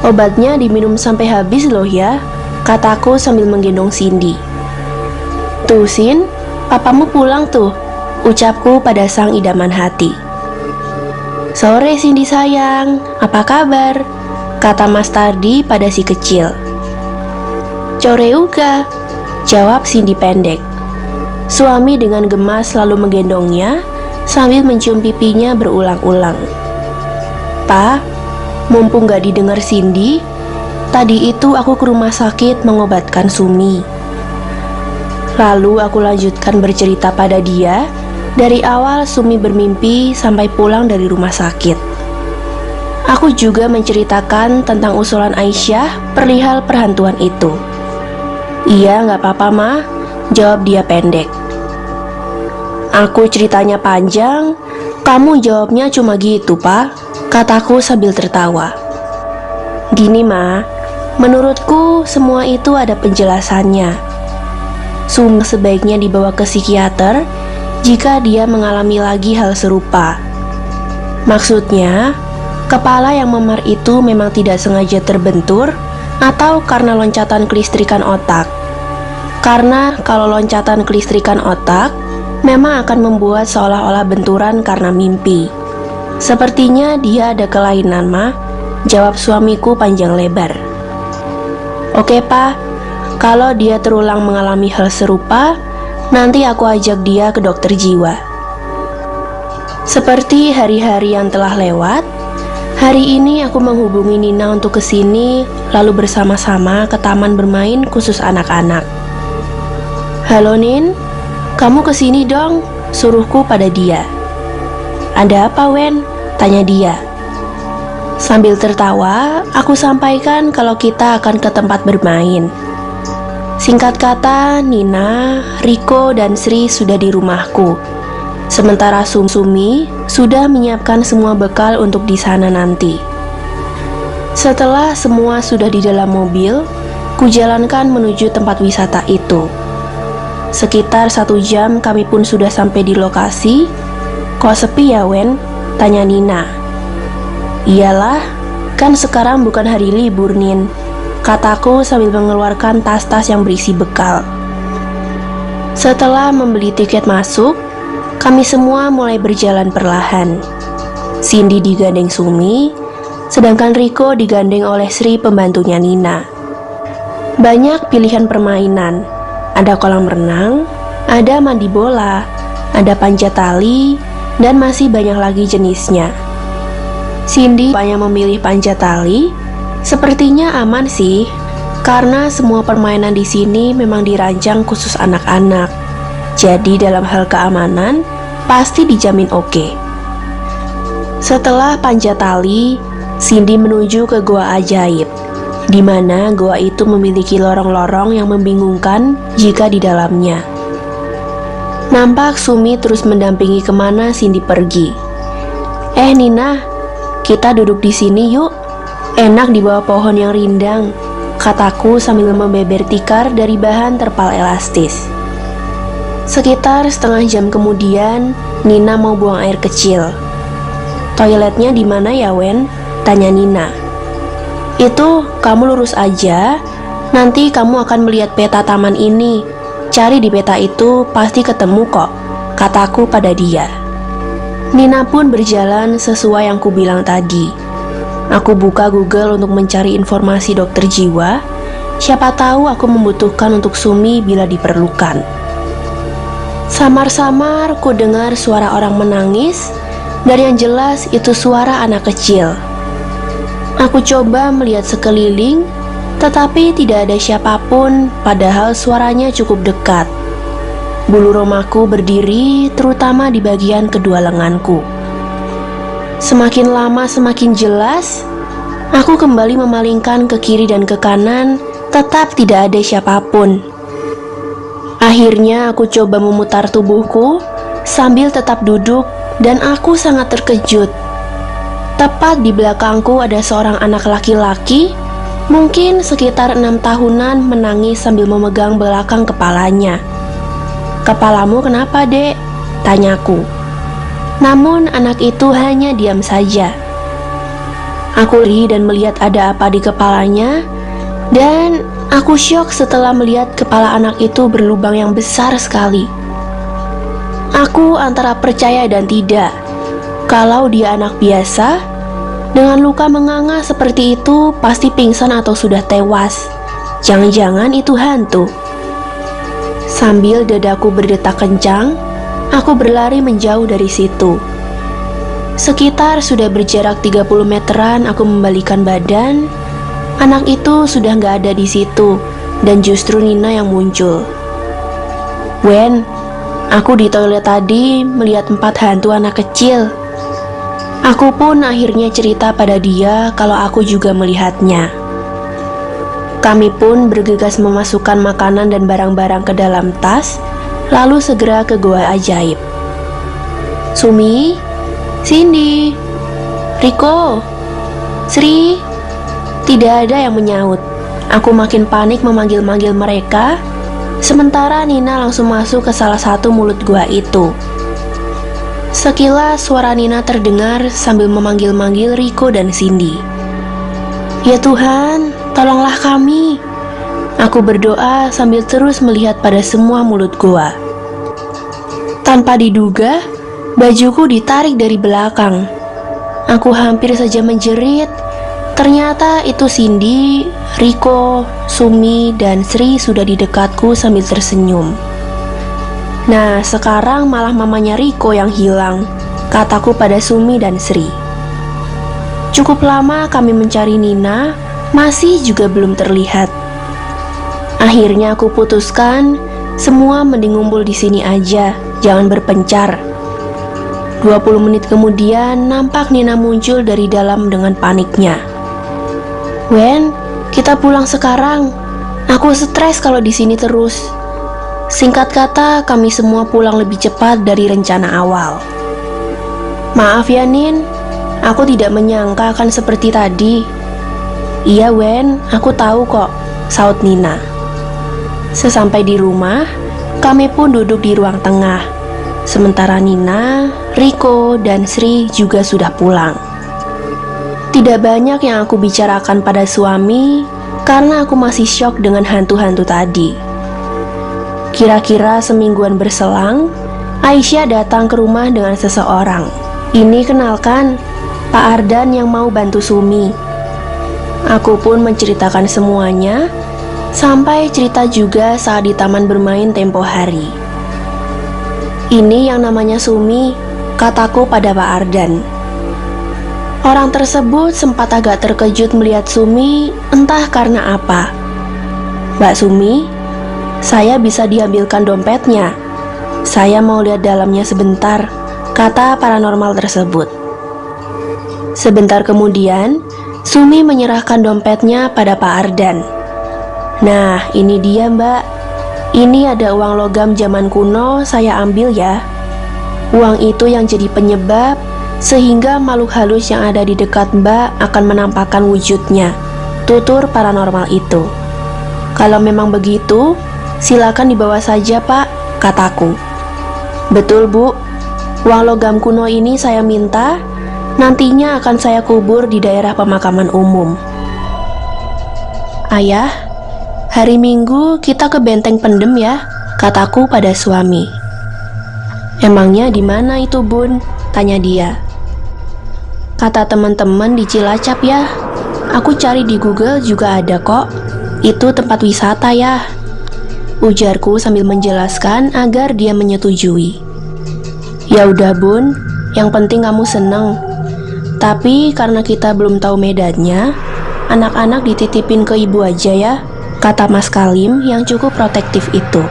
obatnya diminum sampai habis loh ya," kataku sambil menggendong Cindy. "Tuh Sin, papamu pulang tuh," ucapku pada sang idaman hati. "Sore Cindy sayang, apa kabar?" kata Mas Tardi pada si kecil. "Core uga," jawab Cindy pendek. Suami dengan gemas selalu menggendongnya sambil mencium pipinya berulang-ulang. "Pa, mumpung gak didengar Cindy, tadi itu aku ke rumah sakit mengobatkan Sumi." Lalu aku lanjutkan bercerita pada dia dari awal Sumi bermimpi sampai pulang dari rumah sakit. Aku juga menceritakan tentang usulan Aisyah perihal perhantuan itu. "Iya, gak apa-apa Ma," jawab dia pendek. Aku ceritanya panjang, kamu jawabnya cuma gitu Pak, kataku sambil tertawa. "Gini Ma, menurutku semua itu ada penjelasannya. Sumi sebaiknya dibawa ke psikiater jika dia mengalami lagi hal serupa. Maksudnya, kepala yang memar itu memang tidak sengaja terbentur atau karena loncatan kelistrikan otak. Karena kalau loncatan kelistrikan otak, memang akan membuat seolah-olah benturan karena mimpi. Sepertinya dia ada kelainan, Ma," jawab suamiku panjang lebar. "Oke, Pak, kalau dia terulang mengalami hal serupa, nanti aku ajak dia ke dokter jiwa." Seperti hari-hari yang telah lewat, hari ini aku menghubungi Nina untuk kesini, lalu bersama-sama ke taman bermain khusus anak-anak. "Halo Nin, kamu kesini dong," suruhku pada dia. "Ada apa Wen?" tanya dia. Sambil tertawa, aku sampaikan kalau kita akan ke tempat bermain. Singkat kata, Nina, Riko, dan Sri sudah di rumahku. Sementara Sumi sudah menyiapkan semua bekal untuk di sana nanti. Setelah semua sudah di dalam mobil, kujalankan menuju tempat wisata itu. Sekitar 1 jam kami pun sudah sampai di lokasi. "Kok sepi ya Wen?" tanya Nina. "Iyalah, kan sekarang bukan hari libur Nin," kataku sambil mengeluarkan tas-tas yang berisi bekal. Setelah membeli tiket masuk, kami semua mulai berjalan perlahan. Cindy digandeng Sumi, sedangkan Riko digandeng oleh Sri pembantunya Nina. Banyak pilihan permainan. Ada kolam renang, ada mandi bola, ada panjat tali, dan masih banyak lagi jenisnya. Cindy banyak memilih panjat tali. Sepertinya aman sih, karena semua permainan di sini memang dirancang khusus anak-anak. Jadi dalam hal keamanan, pasti dijamin oke. Setelah panjat tali, Cindy menuju ke goa ajaib, di mana goa itu memiliki lorong-lorong yang membingungkan jika di dalamnya. Nampak Sumi terus mendampingi kemana Cindy pergi. Nina, kita duduk di sini yuk. Enak di bawah pohon yang rindang, kataku sambil membeber tikar dari bahan terpal elastis. Sekitar setengah jam kemudian, Nina mau buang air kecil. Toiletnya di mana ya, Wen? Tanya Nina. Itu, kamu lurus aja. Nanti kamu akan melihat peta taman ini. Cari di peta itu, pasti ketemu kok, kataku pada dia. Nina pun berjalan sesuai yang kubilang tadi. Aku buka Google untuk mencari informasi dokter jiwa. Siapa tahu aku membutuhkan untuk Sumi bila diperlukan. Samar-samar ku dengar suara orang menangis, dan yang jelas itu suara anak kecil. Aku coba melihat sekeliling, tetapi tidak ada siapapun, padahal suaranya cukup dekat. Bulu romaku berdiri, terutama di bagian kedua lenganku. Semakin lama semakin jelas, aku kembali memalingkan ke kiri dan ke kanan, tetap tidak ada siapapun. Akhirnya aku coba memutar tubuhku, sambil tetap duduk, dan aku sangat terkejut. Tepat di belakangku ada seorang anak laki-laki, mungkin sekitar 6 tahunan, menangis sambil memegang belakang kepalanya. "Kepalamu kenapa, Dek?" tanyaku. Namun anak itu hanya diam saja. Aku lihat dan melihat ada apa di kepalanya, dan aku syok setelah melihat kepala anak itu berlubang yang besar sekali. Aku antara percaya dan tidak. Kalau dia anak biasa, dengan luka menganga seperti itu, pasti pingsan atau sudah tewas. Jangan-jangan itu hantu. Sambil dadaku berdetak kencang, aku berlari menjauh dari situ. Sekitar sudah berjarak 30 meteran, aku membalikan badan. Anak itu sudah nggak ada di situ, dan justru Nina yang muncul. "Wen, aku di toilet tadi melihat 4 hantu anak kecil." Aku pun akhirnya cerita pada dia kalau aku juga melihatnya. Kami pun bergegas memasukkan makanan dan barang-barang ke dalam tas, lalu segera ke goa ajaib. "Sumi, Cindy, Riko, Sri." Tidak ada yang menyaut. Aku makin panik memanggil-manggil mereka, sementara Nina langsung masuk ke salah satu mulut gua itu. Sekilas suara Nina terdengar sambil memanggil-manggil Riko dan Cindy. "Ya Tuhan, tolonglah kami." Aku berdoa sambil terus melihat pada semua mulut gua. Tanpa diduga, bajuku ditarik dari belakang. Aku hampir saja menjerit. Ternyata itu Cindy, Riko, Sumi, dan Sri sudah di dekatku sambil tersenyum. "Nah, sekarang malah mamanya Riko yang hilang," kataku pada Sumi dan Sri. Cukup lama kami mencari Nina, masih juga belum terlihat. Akhirnya aku putuskan, semua mending ngumpul di sini aja, jangan berpencar. 20 menit kemudian, nampak Nina muncul dari dalam dengan paniknya. "Wen, kita pulang sekarang. Aku stres kalau di sini terus." Singkat kata, kami semua pulang lebih cepat dari rencana awal. "Maaf ya, Nin. Aku tidak menyangka akan seperti tadi." "Iya, Wen, aku tahu kok," saut Nina. Sesampai di rumah, kami pun duduk di ruang tengah. Sementara Nina, Riko, dan Sri juga sudah pulang. Tidak banyak yang aku bicarakan pada suami karena aku masih syok dengan hantu-hantu tadi. Kira-kira semingguan berselang, Aisyah datang ke rumah dengan seseorang. "Ini kenalkan, Pak Ardan yang mau bantu Sumi." Aku pun menceritakan semuanya, sampai cerita juga saat di taman bermain tempo hari. "Ini yang namanya Sumi," kataku pada Pak Ardan. Orang tersebut sempat agak terkejut melihat Sumi, entah karena apa. "Mbak Sumi, saya bisa diambilkan dompetnya. Saya mau lihat dalamnya sebentar," kata paranormal tersebut. Sebentar kemudian, Sumi menyerahkan dompetnya pada Pak Ardan. Nah, ini dia Mbak. Ini ada uang logam zaman kuno, saya ambil ya. Uang itu yang jadi penyebab sehingga makhluk halus yang ada di dekat Mbak akan menampakkan wujudnya, tutur paranormal itu. Kalau memang begitu, silakan dibawa saja Pak, kataku. Betul Bu, uang logam kuno ini saya minta, nantinya akan saya kubur di daerah pemakaman umum. Ayah, hari Minggu kita ke Benteng Pendem ya, kataku pada suami. Emangnya di mana itu Bun? Tanya dia. Kata teman-teman di Cilacap ya. Aku cari di Google juga ada kok. Itu tempat wisata ya. Ujarku sambil menjelaskan agar dia menyetujui. Ya udah Bun, yang penting kamu seneng. Tapi karena kita belum tahu medannya, anak-anak dititipin ke ibu aja ya, kata Mas Kalim yang cukup protektif itu.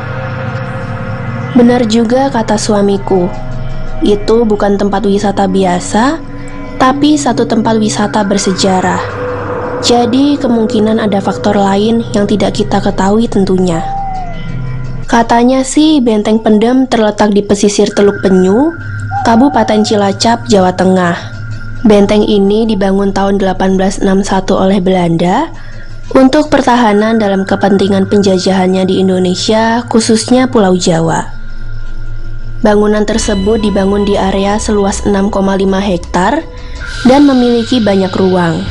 Benar juga kata suamiku, itu bukan tempat wisata biasa, tapi satu tempat wisata bersejarah. Jadi kemungkinan ada faktor lain yang tidak kita ketahui tentunya. Katanya sih Benteng Pendem terletak di pesisir Teluk Penyu, Kabupaten Cilacap, Jawa Tengah. Benteng ini dibangun tahun 1861 oleh Belanda untuk pertahanan dalam kepentingan penjajahannya di Indonesia, khususnya Pulau Jawa. Bangunan tersebut dibangun di area seluas 6,5 hektar dan memiliki banyak ruang.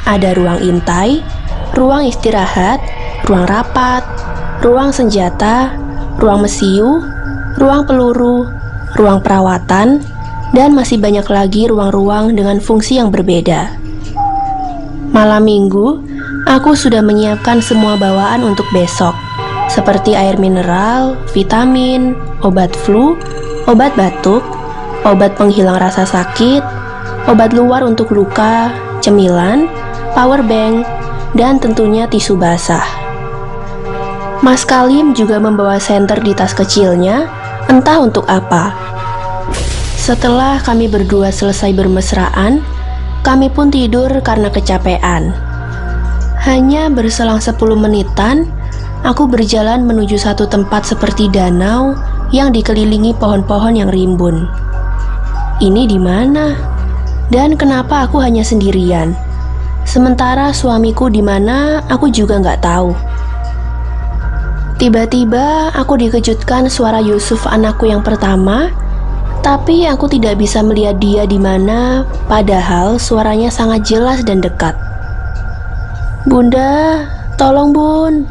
Ada ruang intai, ruang istirahat, ruang rapat, ruang senjata, ruang mesiu, ruang peluru, ruang perawatan, dan masih banyak lagi ruang-ruang dengan fungsi yang berbeda. Malam Minggu, aku sudah menyiapkan semua bawaan untuk besok, seperti air mineral, vitamin, obat flu, obat batuk, obat penghilang rasa sakit, obat luar untuk luka, cemilan, power bank, dan tentunya tisu basah. Mas Kalim juga membawa senter di tas kecilnya, entah untuk apa. Setelah kami berdua selesai bermesraan, kami pun tidur karena kecapean. Hanya berselang 10 menitan, aku berjalan menuju satu tempat seperti danau yang dikelilingi pohon-pohon yang rimbun. Ini di mana? Dan kenapa aku hanya sendirian? Sementara suamiku di mana, aku juga nggak tahu. Tiba-tiba aku dikejutkan suara Yusuf anakku yang pertama, tapi aku tidak bisa melihat dia di mana, padahal suaranya sangat jelas dan dekat. Bunda, tolong Bun,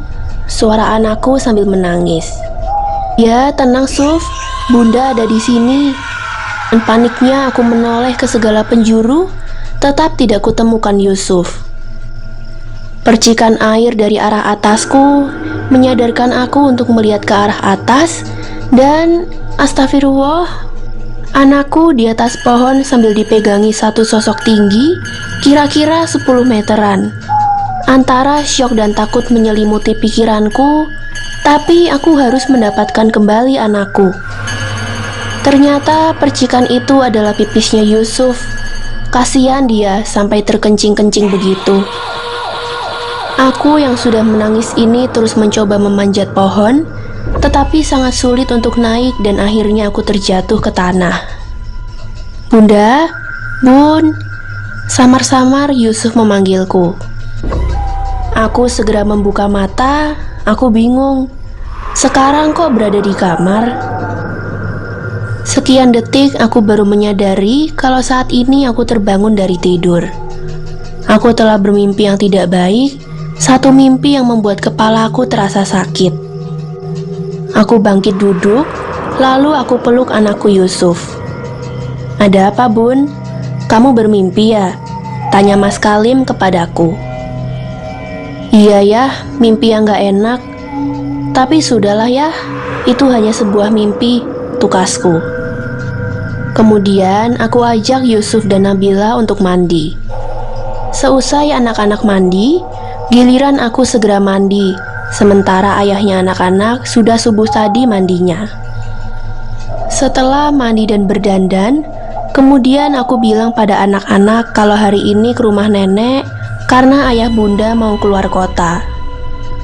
suara anakku sambil menangis. Ya, tenang Suf, Bunda ada di sini. Dan paniknya aku menoleh ke segala penjuru, tetap tidak kutemukan Yusuf. Percikan air dari arah atasku menyadarkan aku untuk melihat ke arah atas, dan astagfirullah, anakku di atas pohon sambil dipegangi satu sosok tinggi, kira-kira 10 meteran. Antara syok dan takut menyelimuti pikiranku, tapi aku harus mendapatkan kembali anakku. Ternyata percikan itu adalah pipisnya Yusuf. Kasihan dia sampai terkencing-kencing begitu. Aku yang sudah menangis ini terus mencoba memanjat pohon, tetapi sangat sulit untuk naik dan akhirnya aku terjatuh ke tanah. Bunda, Bun, samar-samar Yusuf memanggilku. Aku segera membuka mata, aku bingung. Sekarang kok berada di kamar? Sekian detik aku baru menyadari kalau saat ini aku terbangun dari tidur. Aku telah bermimpi yang tidak baik, satu mimpi yang membuat kepalaku terasa sakit. Aku bangkit duduk, lalu aku peluk anakku Yusuf. Ada apa Bun? Kamu bermimpi ya? Tanya Mas Kalim kepadaku. Iya ya, mimpi yang gak enak. Tapi sudahlah ya, itu hanya sebuah mimpi, tukasku. Kemudian aku ajak Yusuf dan Nabila untuk mandi. Seusai anak-anak mandi, giliran aku segera mandi, sementara ayahnya anak-anak sudah subuh tadi mandinya. Setelah mandi dan berdandan, Kemudian aku bilang pada anak-anak kalau hari ini ke rumah nenek karena ayah bunda mau keluar kota.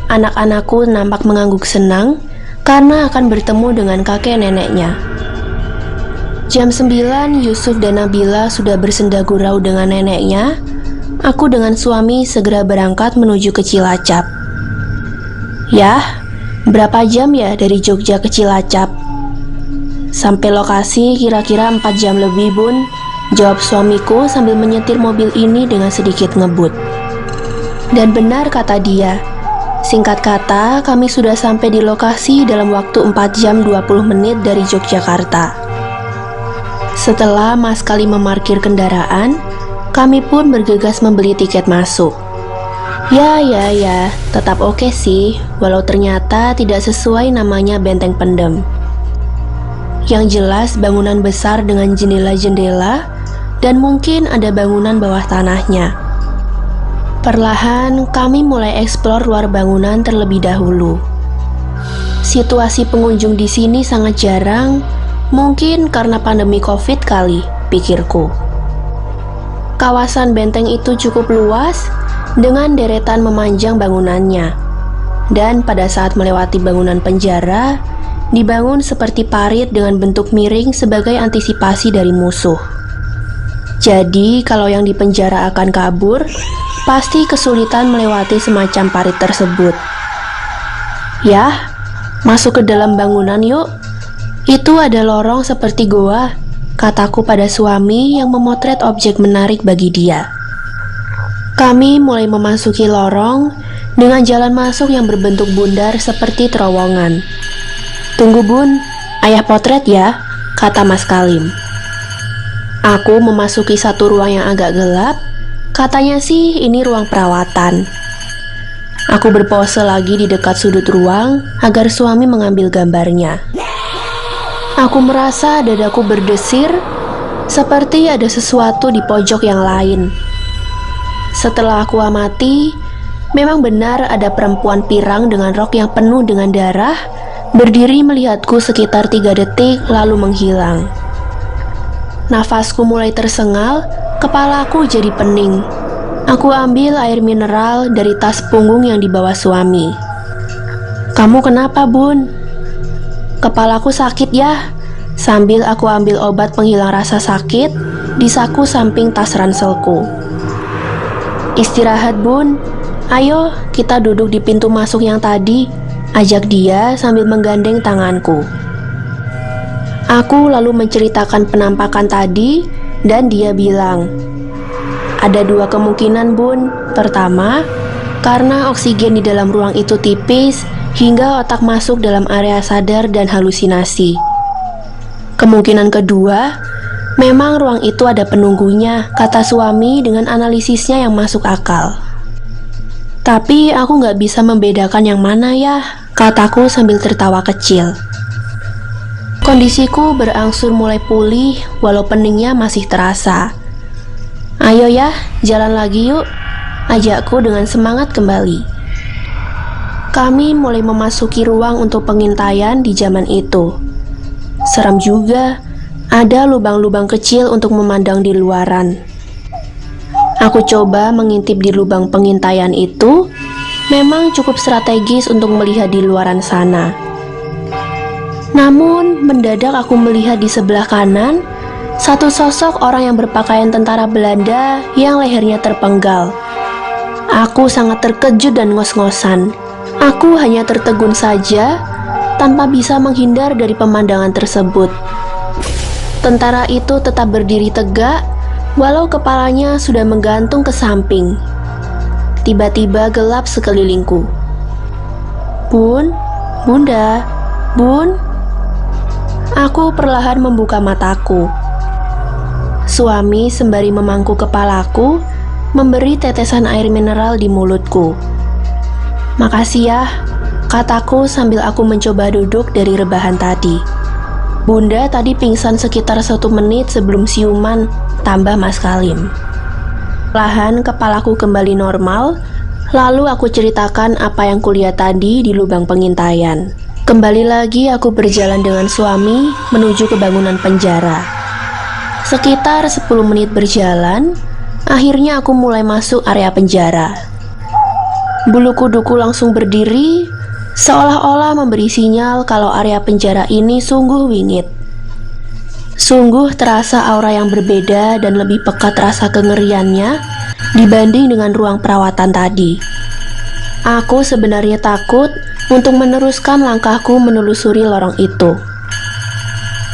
Anak-anakku nampak mengangguk senang karena akan bertemu dengan kakek neneknya. Jam 9, Yusuf dan Nabila sudah bersenda gurau dengan neneknya. Aku dengan suami segera berangkat menuju ke Cilacap. Yah, berapa jam ya dari Jogja ke Cilacap? Sampai lokasi kira-kira 4 jam lebih, Bun, jawab suamiku sambil menyetir mobil ini dengan sedikit ngebut. Dan benar kata dia. Singkat kata, kami sudah sampai di lokasi dalam waktu 4 jam 20 menit dari Yogyakarta. Setelah Mas Kali memarkir kendaraan, kami pun bergegas membeli tiket masuk. Ya, tetap oke sih, walau ternyata tidak sesuai namanya Benteng Pendem. Yang jelas bangunan besar dengan jendela-jendela dan mungkin ada bangunan bawah tanahnya. Perlahan kami mulai eksplor luar bangunan terlebih dahulu. Situasi pengunjung di sini sangat jarang, mungkin karena pandemi Covid kali, pikirku. Kawasan benteng itu cukup luas dengan deretan memanjang bangunannya. Dan pada saat melewati bangunan penjara, dibangun seperti parit dengan bentuk miring sebagai antisipasi dari musuh. Jadi, kalau yang di penjara akan kabur, pasti kesulitan melewati semacam parit tersebut. Yah, masuk ke dalam bangunan yuk. Itu ada lorong seperti goa, kataku pada suami yang memotret objek menarik bagi dia. Kami mulai memasuki lorong dengan jalan masuk yang berbentuk bundar seperti terowongan. Tunggu Bun, ayah potret ya, kata Mas Kalim. Aku memasuki satu ruang yang agak gelap, katanya sih ini ruang perawatan. Aku berpose lagi di dekat sudut ruang agar suami mengambil gambarnya. Aku merasa dadaku berdesir, seperti ada sesuatu di pojok yang lain. Setelah aku amati, memang benar ada perempuan pirang dengan rok yang penuh dengan darah, berdiri melihatku sekitar 3 detik lalu menghilang. Nafasku mulai tersengal, kepalaku jadi pening. Aku ambil air mineral dari tas punggung yang dibawa suami. Kamu kenapa, Bun? Kepalaku sakit ya. Sambil aku ambil obat penghilang rasa sakit di saku samping tas ranselku. Istirahat, Bun. Ayo, kita duduk di pintu masuk yang tadi, ajak dia sambil menggandeng tanganku. Aku lalu menceritakan penampakan tadi dan dia bilang, ada 2 kemungkinan, Bun. Pertama, karena oksigen di dalam ruang itu tipis hingga otak masuk dalam area sadar dan halusinasi. Kemungkinan kedua, memang ruang itu ada penunggunya, kata suami dengan analisisnya yang masuk akal. Tapi aku gak bisa membedakan yang mana ya, kataku sambil tertawa kecil. Kondisiku berangsur mulai pulih walau peningnya masih terasa. Ayo ya, jalan lagi yuk, ajakku dengan semangat kembali. Kami mulai memasuki ruang untuk pengintaian di zaman itu. Seram juga, ada lubang-lubang kecil untuk memandang di luaran. Aku coba mengintip di lubang pengintaian itu, memang cukup strategis untuk melihat di luaran sana. Namun, mendadak aku melihat di sebelah kanan, satu sosok orang yang berpakaian tentara Belanda yang lehernya terpenggal. Aku sangat terkejut dan ngos-ngosan. Aku hanya tertegun saja, tanpa bisa menghindar dari pemandangan tersebut. Tentara itu tetap berdiri tegak, walau kepalanya sudah menggantung ke samping. Tiba-tiba gelap sekelilingku. Bun, Bunda, Bun. Aku perlahan membuka mataku. Suami sembari memangku kepalaku, memberi tetesan air mineral di mulutku. Makasih ya, kataku sambil aku mencoba duduk dari rebahan tadi. Bunda tadi pingsan sekitar 1 menit sebelum siuman, tambah Mas Kalim. Perlahan kepalaku kembali normal, lalu aku ceritakan apa yang kulihat tadi di lubang pengintaian. Kembali lagi aku berjalan dengan suami menuju ke bangunan penjara. Sekitar 10 menit berjalan, akhirnya aku mulai masuk area penjara. Bulu kuduku langsung berdiri, seolah-olah memberi sinyal kalau area penjara ini sungguh wingit. Sungguh terasa aura yang berbeda dan lebih pekat rasa kengeriannya dibanding dengan ruang perawatan tadi. Aku sebenarnya takut untuk meneruskan langkahku menelusuri lorong itu.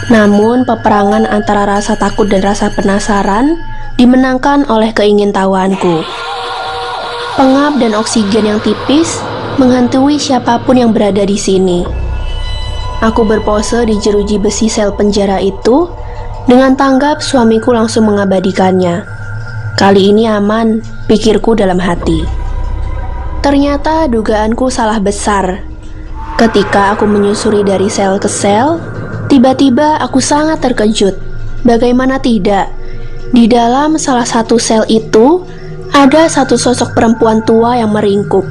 Namun peperangan antara rasa takut dan rasa penasaran dimenangkan oleh keingintahuanku. Pengap dan oksigen yang tipis menghantui siapapun yang berada di sini. Aku berpose di jeruji besi sel penjara itu dengan tanggap suamiku langsung mengabadikannya. Kali ini aman, pikirku dalam hati. Ternyata dugaanku salah besar. Ketika aku menyusuri dari sel ke sel, tiba-tiba aku sangat terkejut. Bagaimana tidak? Di dalam salah satu sel itu ada satu sosok perempuan tua yang meringkuk.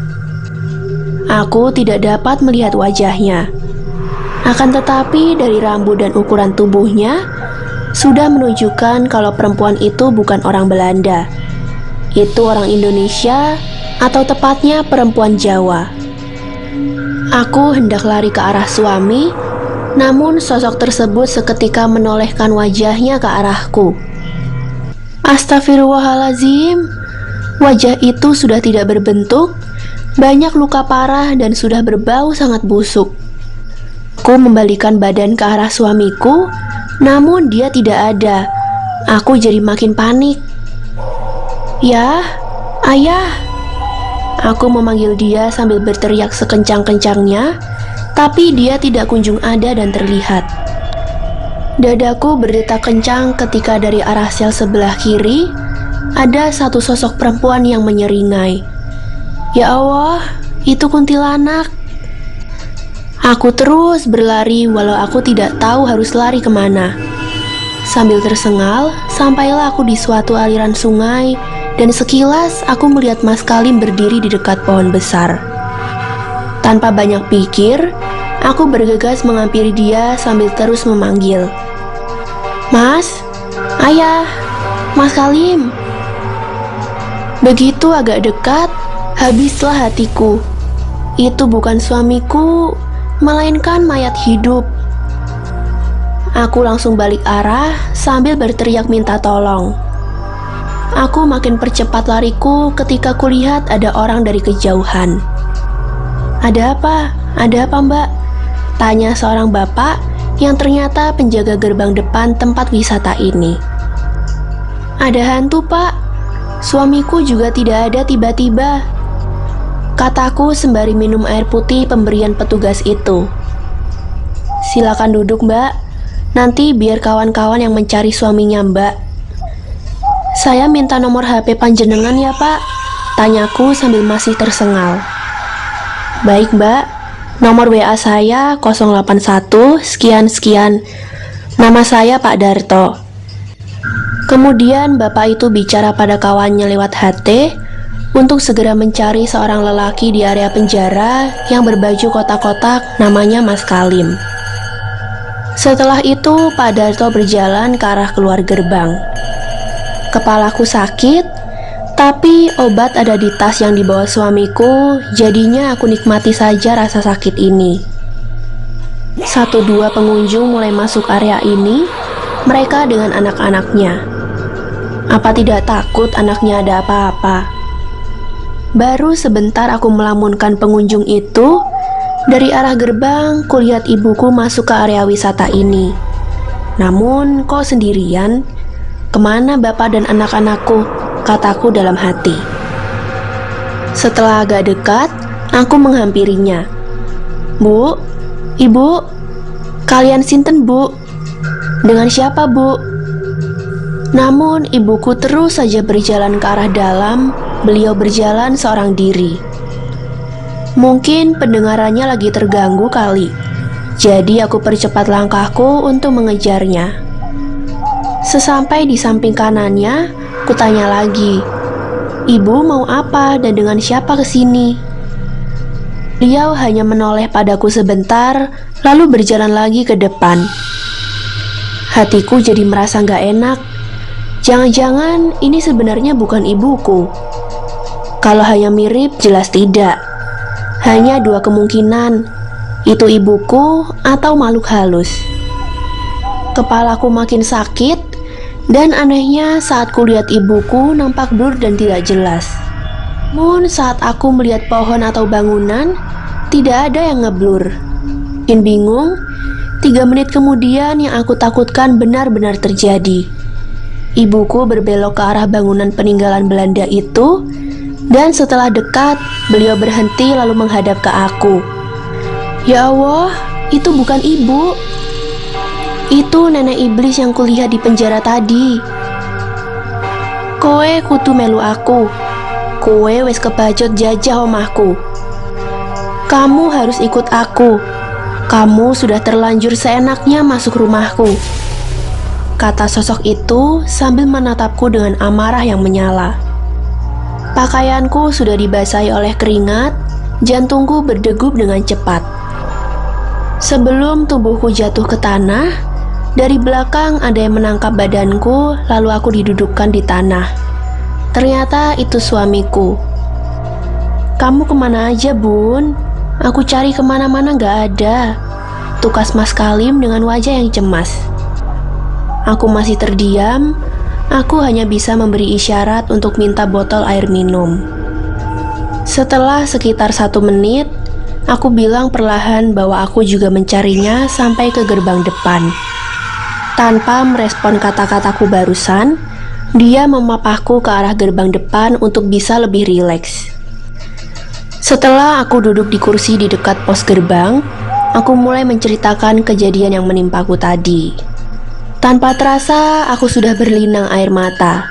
Aku tidak dapat melihat wajahnya. Akan tetapi dari rambut dan ukuran tubuhnya sudah menunjukkan kalau perempuan itu bukan orang Belanda. Itu orang Indonesia, atau tepatnya perempuan Jawa. Aku hendak lari ke arah suami, namun sosok tersebut seketika menolehkan wajahnya ke arahku. Astagfirullahaladzim, wajah itu sudah tidak berbentuk, banyak luka parah dan sudah berbau sangat busuk. Aku membalikan badan ke arah suamiku, namun dia tidak ada. Aku jadi makin panik. Ya, ayah. Aku memanggil dia sambil berteriak sekencang-kencangnya, tapi dia tidak kunjung ada dan terlihat. Dadaku berdetak kencang ketika dari arah sel sebelah kiri ada satu sosok perempuan yang menyeringai. Ya Allah, itu kuntilanak. Aku terus berlari walau aku tidak tahu harus lari kemana. Sambil tersengal, sampailah aku di suatu aliran sungai. Dan sekilas aku melihat Mas Kalim berdiri di dekat pohon besar. Tanpa banyak pikir, aku bergegas menghampiri dia sambil terus memanggil. Mas, ayah, Mas Kalim. Begitu agak dekat, habislah hatiku. Itu bukan suamiku, melainkan mayat hidup. Aku langsung balik arah sambil berteriak minta tolong. Aku makin percepat lariku ketika kulihat ada orang dari kejauhan. Ada apa? Ada apa, Mbak? Tanya seorang bapak yang ternyata penjaga gerbang depan tempat wisata ini. Ada hantu, Pak. Suamiku juga tidak ada tiba-tiba. Kataku sembari minum air putih pemberian petugas itu. Silakan duduk, Mbak. Nanti biar kawan-kawan yang mencari suaminya, Mbak. Saya minta nomor HP panjenengan ya, Pak. Tanyaku sambil masih tersengal. Baik, Mbak. Nomor WA saya 081 sekian-sekian. Nama saya Pak Darto. Kemudian bapak itu bicara pada kawannya lewat HT untuk segera mencari seorang lelaki di area penjara yang berbaju kotak-kotak namanya Mas Kalim. Setelah itu Pak Darto berjalan ke arah keluar gerbang. Kepalaku sakit, tapi obat ada di tas yang dibawa suamiku, jadinya aku nikmati saja rasa sakit ini. 1-2 pengunjung mulai masuk area ini, mereka dengan anak-anaknya. Apa tidak takut anaknya ada apa-apa? Baru sebentar aku melamunkan pengunjung itu, dari arah gerbang kulihat ibuku masuk ke area wisata ini. Namun kok sendirian? Kemana bapak dan anak-anakku? Kataku dalam hati. Setelah agak dekat, aku menghampirinya. Bu, ibu, kalian sinten, Bu? Dengan siapa, Bu? Namun ibuku terus saja berjalan ke arah dalam. Beliau berjalan seorang diri. Mungkin pendengarannya lagi terganggu kali. Jadi aku percepat langkahku untuk mengejarnya. Sesampai di samping kanannya, kutanya lagi, "Ibu mau apa dan dengan siapa kesini?" Beliau hanya menoleh padaku sebentar, lalu berjalan lagi ke depan. Hatiku jadi merasa gak enak. Jangan-jangan ini sebenarnya bukan ibuku. Kalau hanya mirip, jelas tidak. Hanya dua kemungkinan, itu ibuku atau makhluk halus. Kepalaku makin sakit, dan anehnya saat kulihat ibuku nampak blur dan tidak jelas. Namun saat aku melihat pohon atau bangunan, tidak ada yang ngeblur. Makin bingung, 3 menit kemudian yang aku takutkan benar-benar terjadi. Ibuku berbelok ke arah bangunan peninggalan Belanda itu, dan setelah dekat, beliau berhenti lalu menghadap ke aku. Ya Allah, itu bukan ibu. Itu nenek iblis yang kulihat di penjara tadi. Kowe kudu melu aku. Kowe wis kebajot jajah omahku. Kamu harus ikut aku. Kamu sudah terlanjur seenaknya masuk rumahku, kata sosok itu sambil menatapku dengan amarah yang menyala. Pakaianku sudah dibasahi oleh keringat, jantungku berdegup dengan cepat. Sebelum tubuhku jatuh ke tanah, dari belakang ada yang menangkap badanku, lalu aku didudukkan di tanah. Ternyata itu suamiku. Kamu kemana aja, Bun? Aku cari kemana-mana gak ada, tukas Mas Kalim dengan wajah yang cemas. Aku masih terdiam. Aku hanya bisa memberi isyarat untuk minta botol air minum. Setelah sekitar 1 menit, aku bilang perlahan bahwa aku juga mencarinya sampai ke gerbang depan. Tanpa merespon kata-kataku barusan, dia memapahku ke arah gerbang depan untuk bisa lebih rileks. Setelah aku duduk di kursi di dekat pos gerbang, aku mulai menceritakan kejadian yang menimpaku tadi. Tanpa terasa, aku sudah berlinang air mata.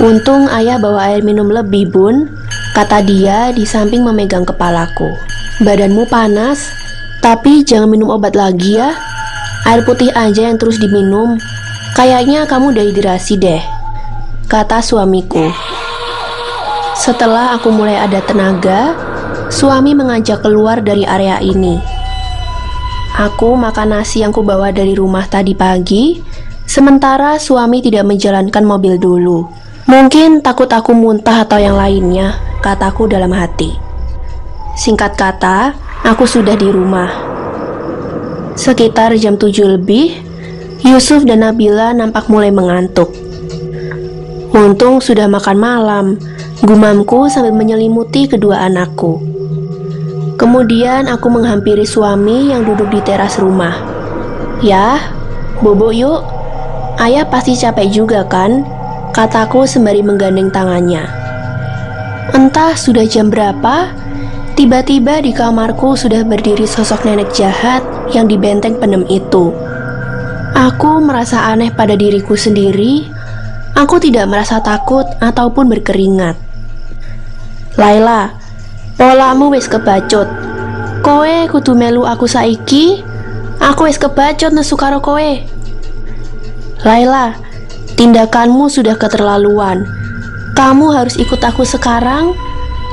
Untung ayah bawa air minum lebih, Bun, kata dia di samping memegang kepalaku. Badanmu panas, tapi jangan minum obat lagi ya. Air putih aja yang terus diminum. Kayaknya kamu dehidrasi deh, kata suamiku. Setelah aku mulai ada tenaga, suami mengajak keluar dari area ini. Aku makan nasi yang kubawa dari rumah tadi pagi, sementara suami tidak menjalankan mobil dulu. Mungkin takut aku muntah atau yang lainnya, kataku dalam hati. Singkat kata, aku sudah di rumah. Sekitar jam 7 lebih, Yusuf dan Nabila nampak mulai mengantuk. Untung sudah makan malam, gumamku sambil menyelimuti kedua anakku. Kemudian aku menghampiri suami yang duduk di teras rumah. Ya, bobo yuk. Ayah pasti capek juga kan? Kataku sembari menggandeng tangannya. Entah sudah jam berapa, tiba-tiba di kamarku sudah berdiri sosok nenek jahat yang di benteng penem itu. Aku merasa aneh pada diriku sendiri. Aku tidak merasa takut ataupun berkeringat. Laila, polamu wis kebacut. Kowe kudu melu aku saiki. Aku wis kebacut nesu karo kowe. Laila, tindakanmu sudah keterlaluan. Kamu harus ikut aku sekarang.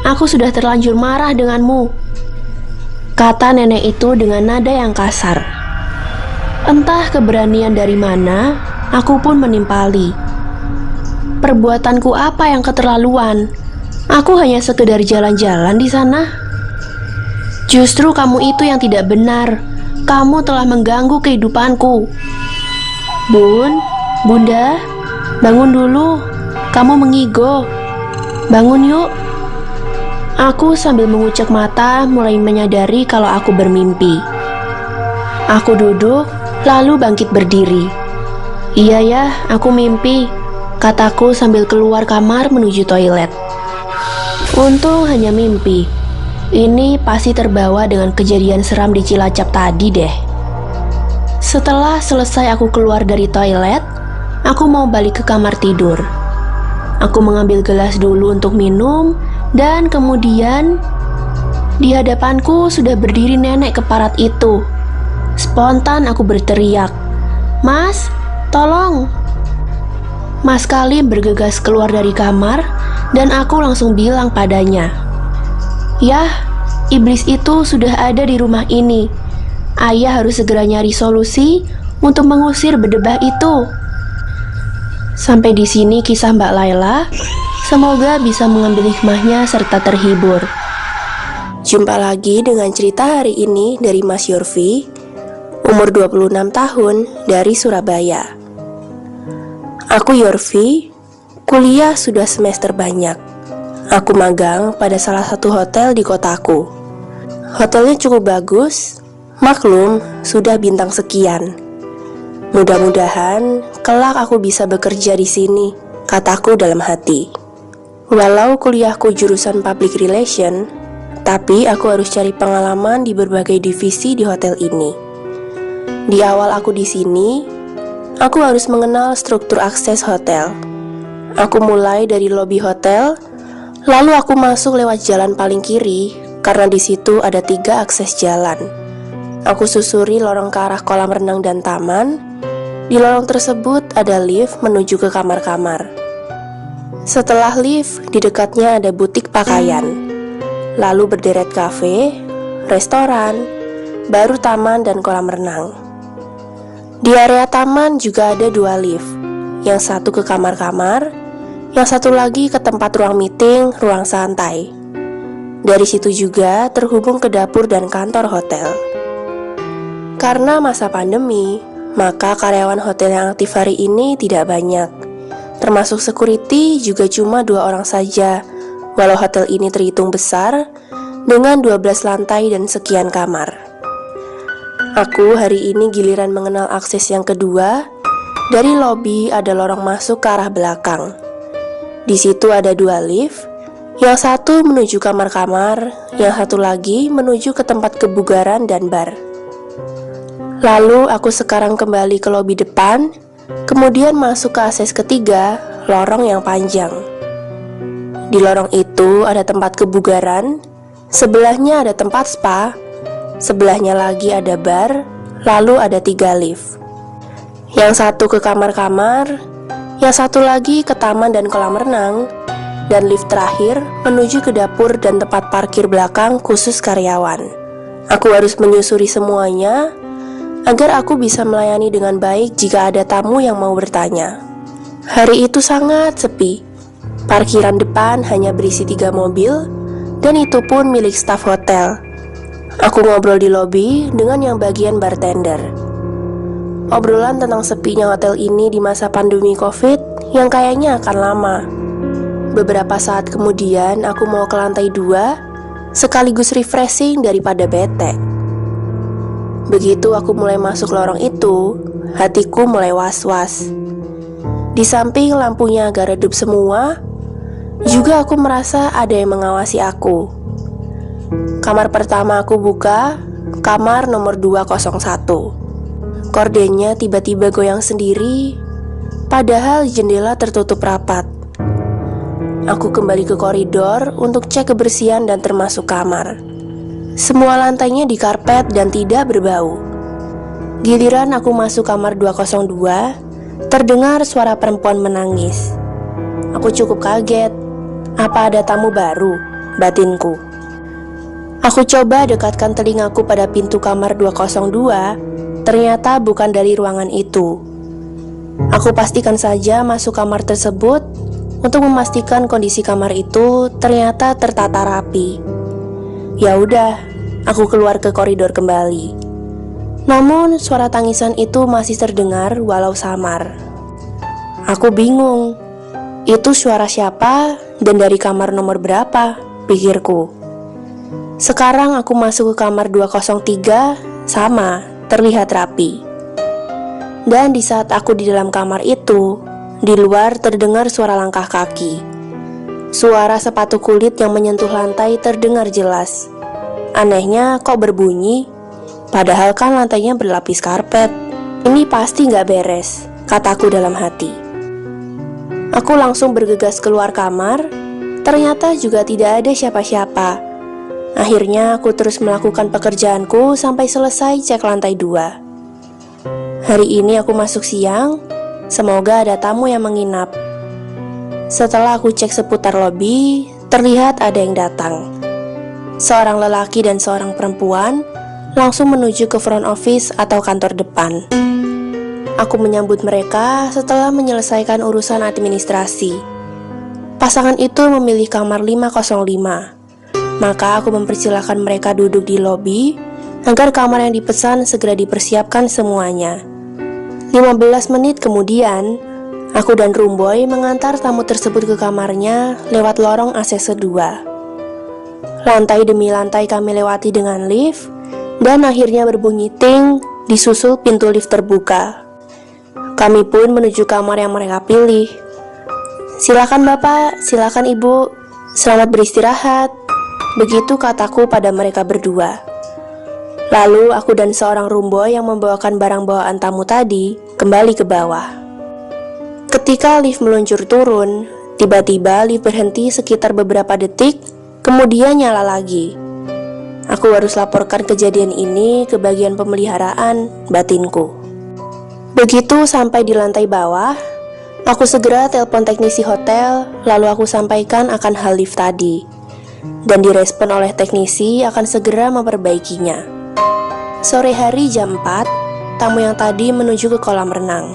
Aku sudah terlanjur marah denganmu, kata nenek itu dengan nada yang kasar. Entah keberanian dari mana, aku pun menimpali. Perbuatanku apa yang keterlaluan? Aku hanya sekedar jalan-jalan di sana. Justru kamu itu yang tidak benar. Kamu telah mengganggu kehidupanku. Bun, Bunda, bangun dulu. Kamu mengigo. Bangun yuk. Aku sambil mengucek mata mulai menyadari kalau aku bermimpi. Aku duduk, lalu bangkit berdiri. Iya ya, aku mimpi, kataku sambil keluar kamar menuju toilet. Untung hanya mimpi. Ini pasti terbawa dengan kejadian seram di Cilacap tadi deh. Setelah selesai aku keluar dari toilet, aku mau balik ke kamar tidur. Aku mengambil gelas dulu untuk minum, dan kemudian di hadapanku sudah berdiri nenek keparat itu. Spontan aku berteriak, "Mas, tolong!" Mas Kalim bergegas keluar dari kamar, dan aku langsung bilang padanya, "Yah, iblis itu sudah ada di rumah ini. Ayah harus segera nyari solusi untuk mengusir berdebah itu. Sampai di sini kisah Mbak Laila. Semoga bisa mengambil hikmahnya serta terhibur. Jumpa lagi dengan cerita hari ini dari Mas Yorfi, umur 26 tahun, dari Surabaya. Aku Yorfi, kuliah sudah semester banyak. Aku magang pada salah satu hotel di kotaku. Hotelnya cukup bagus, maklum sudah bintang sekian. Mudah-mudahan kelak aku bisa bekerja di sini, kataku dalam hati. Walau kuliahku jurusan public relation, tapi aku harus cari pengalaman di berbagai divisi di hotel ini. Di awal aku di sini, aku harus mengenal struktur akses hotel. Aku mulai dari lobi hotel, lalu aku masuk lewat jalan paling kiri, karena di situ ada 3 akses jalan. Aku susuri lorong ke arah kolam renang dan taman. Di lorong tersebut ada lift menuju ke kamar-kamar. Setelah lift, di dekatnya ada butik pakaian. Lalu berderet kafe, restoran, baru taman dan kolam renang. Di area taman juga ada 2 lift, yang satu ke kamar-kamar, yang satu lagi ke tempat ruang meeting, ruang santai. Dari situ juga terhubung ke dapur dan kantor hotel. Karena masa pandemi, maka karyawan hotel yang aktif hari ini tidak banyak. Termasuk security juga cuma 2 orang saja, walau hotel ini terhitung besar, dengan 12 lantai dan sekian kamar. Aku hari ini giliran mengenal akses yang kedua. Dari lobi ada lorong masuk ke arah belakang. Di situ ada 2 lift, yang satu menuju kamar-kamar, yang satu lagi menuju ke tempat kebugaran dan bar. Lalu aku sekarang kembali ke lobi depan, kemudian masuk ke akses ketiga, lorong yang panjang. Di lorong itu ada tempat kebugaran, sebelahnya ada tempat spa, sebelahnya lagi ada bar, lalu ada 3 lift. Yang satu ke kamar-kamar, yang satu lagi ke taman dan kolam renang, dan lift terakhir menuju ke dapur dan tempat parkir belakang khusus karyawan. Aku harus menyusuri semuanya, agar aku bisa melayani dengan baik jika ada tamu yang mau bertanya. Hari itu sangat sepi. Parkiran depan hanya berisi 3 mobil, dan itu pun milik staf hotel. Aku ngobrol di lobi dengan yang bagian bartender. Obrolan tentang sepinya hotel ini di masa pandemi COVID yang kayaknya akan lama. Beberapa saat kemudian aku mau ke lantai 2, sekaligus refreshing daripada bete. Begitu aku mulai masuk lorong itu, hatiku mulai was-was. Di samping lampunya agak redup semua, juga aku merasa ada yang mengawasi aku. Kamar pertama aku buka, kamar nomor 201. Kordennya tiba-tiba goyang sendiri, padahal jendela tertutup rapat. Aku kembali ke koridor untuk cek kebersihan dan termasuk kamar. Semua lantainya dikarpet dan tidak berbau. Giliran aku masuk kamar 202, terdengar suara perempuan menangis. Aku cukup kaget. Apa ada tamu baru? Batinku. Aku coba dekatkan telingaku pada pintu kamar 202, ternyata bukan dari ruangan itu. Aku pastikan saja masuk kamar tersebut untuk memastikan kondisi kamar itu ternyata tertata rapi. Ya udah, aku keluar ke koridor kembali. Namun suara tangisan itu masih terdengar walau samar. Aku bingung. Itu suara siapa dan dari kamar nomor berapa? Pikirku. Sekarang aku masuk ke kamar 203, sama, terlihat rapi. Dan di saat aku di dalam kamar itu, di luar terdengar suara langkah kaki. Suara sepatu kulit yang menyentuh lantai terdengar jelas. Anehnya kok berbunyi, padahal kan lantainya berlapis karpet. Ini pasti gak beres, kataku dalam hati. Aku langsung bergegas keluar kamar, ternyata juga tidak ada siapa-siapa. Akhirnya aku terus melakukan pekerjaanku sampai selesai cek lantai 2. Hari ini aku masuk siang, semoga ada tamu yang menginap. Setelah aku cek seputar lobi, terlihat ada yang datang. Seorang lelaki dan seorang perempuan langsung menuju ke front office atau kantor depan. Aku menyambut mereka setelah menyelesaikan urusan administrasi. Pasangan itu memilih kamar 505. Maka aku mempersilahkan mereka duduk di lobi agar kamar yang dipesan segera dipersiapkan semuanya. 15 menit kemudian, aku dan Rumboy mengantar tamu tersebut ke kamarnya lewat lorong ACC 2. Lantai demi lantai kami lewati dengan lift, dan akhirnya berbunyi ting, disusul pintu lift terbuka. Kami pun menuju kamar yang mereka pilih. "Silakan Bapak, silakan Ibu, selamat beristirahat," begitu kataku pada mereka berdua. Lalu aku dan seorang Rumboy yang membawakan barang bawaan tamu tadi kembali ke bawah. Ketika lift meluncur turun, tiba-tiba lift berhenti sekitar beberapa detik, kemudian nyala lagi. Aku harus laporkan kejadian ini ke bagian pemeliharaan, batinku. Begitu sampai di lantai bawah, aku segera telepon teknisi hotel, lalu aku sampaikan akan hal lift tadi, dan direspon oleh teknisi akan segera memperbaikinya. Sore hari jam 4, tamu yang tadi menuju ke kolam renang.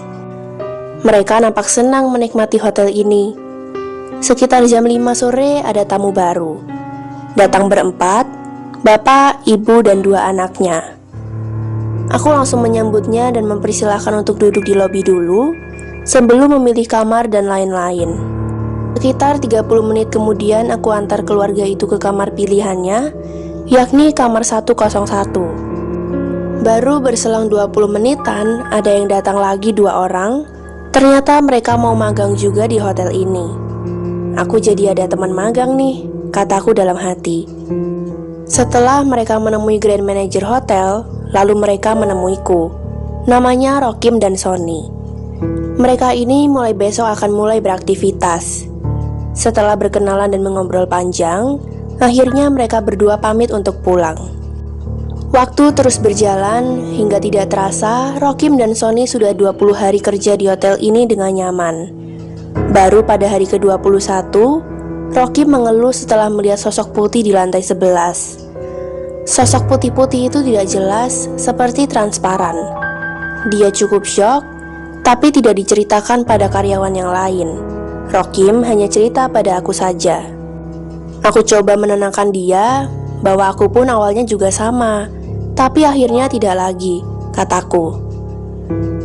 Mereka nampak senang menikmati hotel ini. Sekitar jam 5 sore ada tamu baru. Datang berempat, bapak, ibu, dan 2 anaknya. Aku langsung menyambutnya dan mempersilahkan untuk duduk di lobi dulu sebelum memilih kamar dan lain-lain. Sekitar 30 menit kemudian aku antar keluarga itu ke kamar pilihannya, yakni kamar 101. Baru berselang 20 menitan, ada yang datang lagi 2 orang. Ternyata mereka mau magang juga di hotel ini. Aku jadi ada teman magang nih, kataku dalam hati. Setelah mereka menemui Grand Manager hotel, lalu mereka menemuiku. Namanya Rokim dan Sony. Mereka ini mulai besok akan mulai beraktivitas. Setelah berkenalan dan mengobrol panjang, akhirnya mereka berdua pamit untuk pulang. Waktu terus berjalan, hingga tidak terasa Rokim dan Sony sudah 20 hari kerja di hotel ini dengan nyaman. Baru pada hari ke-21, Rokim mengeluh setelah melihat sosok putih di lantai 11. Sosok putih-putih itu tidak jelas, seperti transparan. Dia cukup syok, tapi tidak diceritakan pada karyawan yang lain. Rokim hanya cerita pada aku saja. Aku coba menenangkan dia, bahwa aku pun awalnya juga sama, tapi akhirnya tidak lagi, kataku.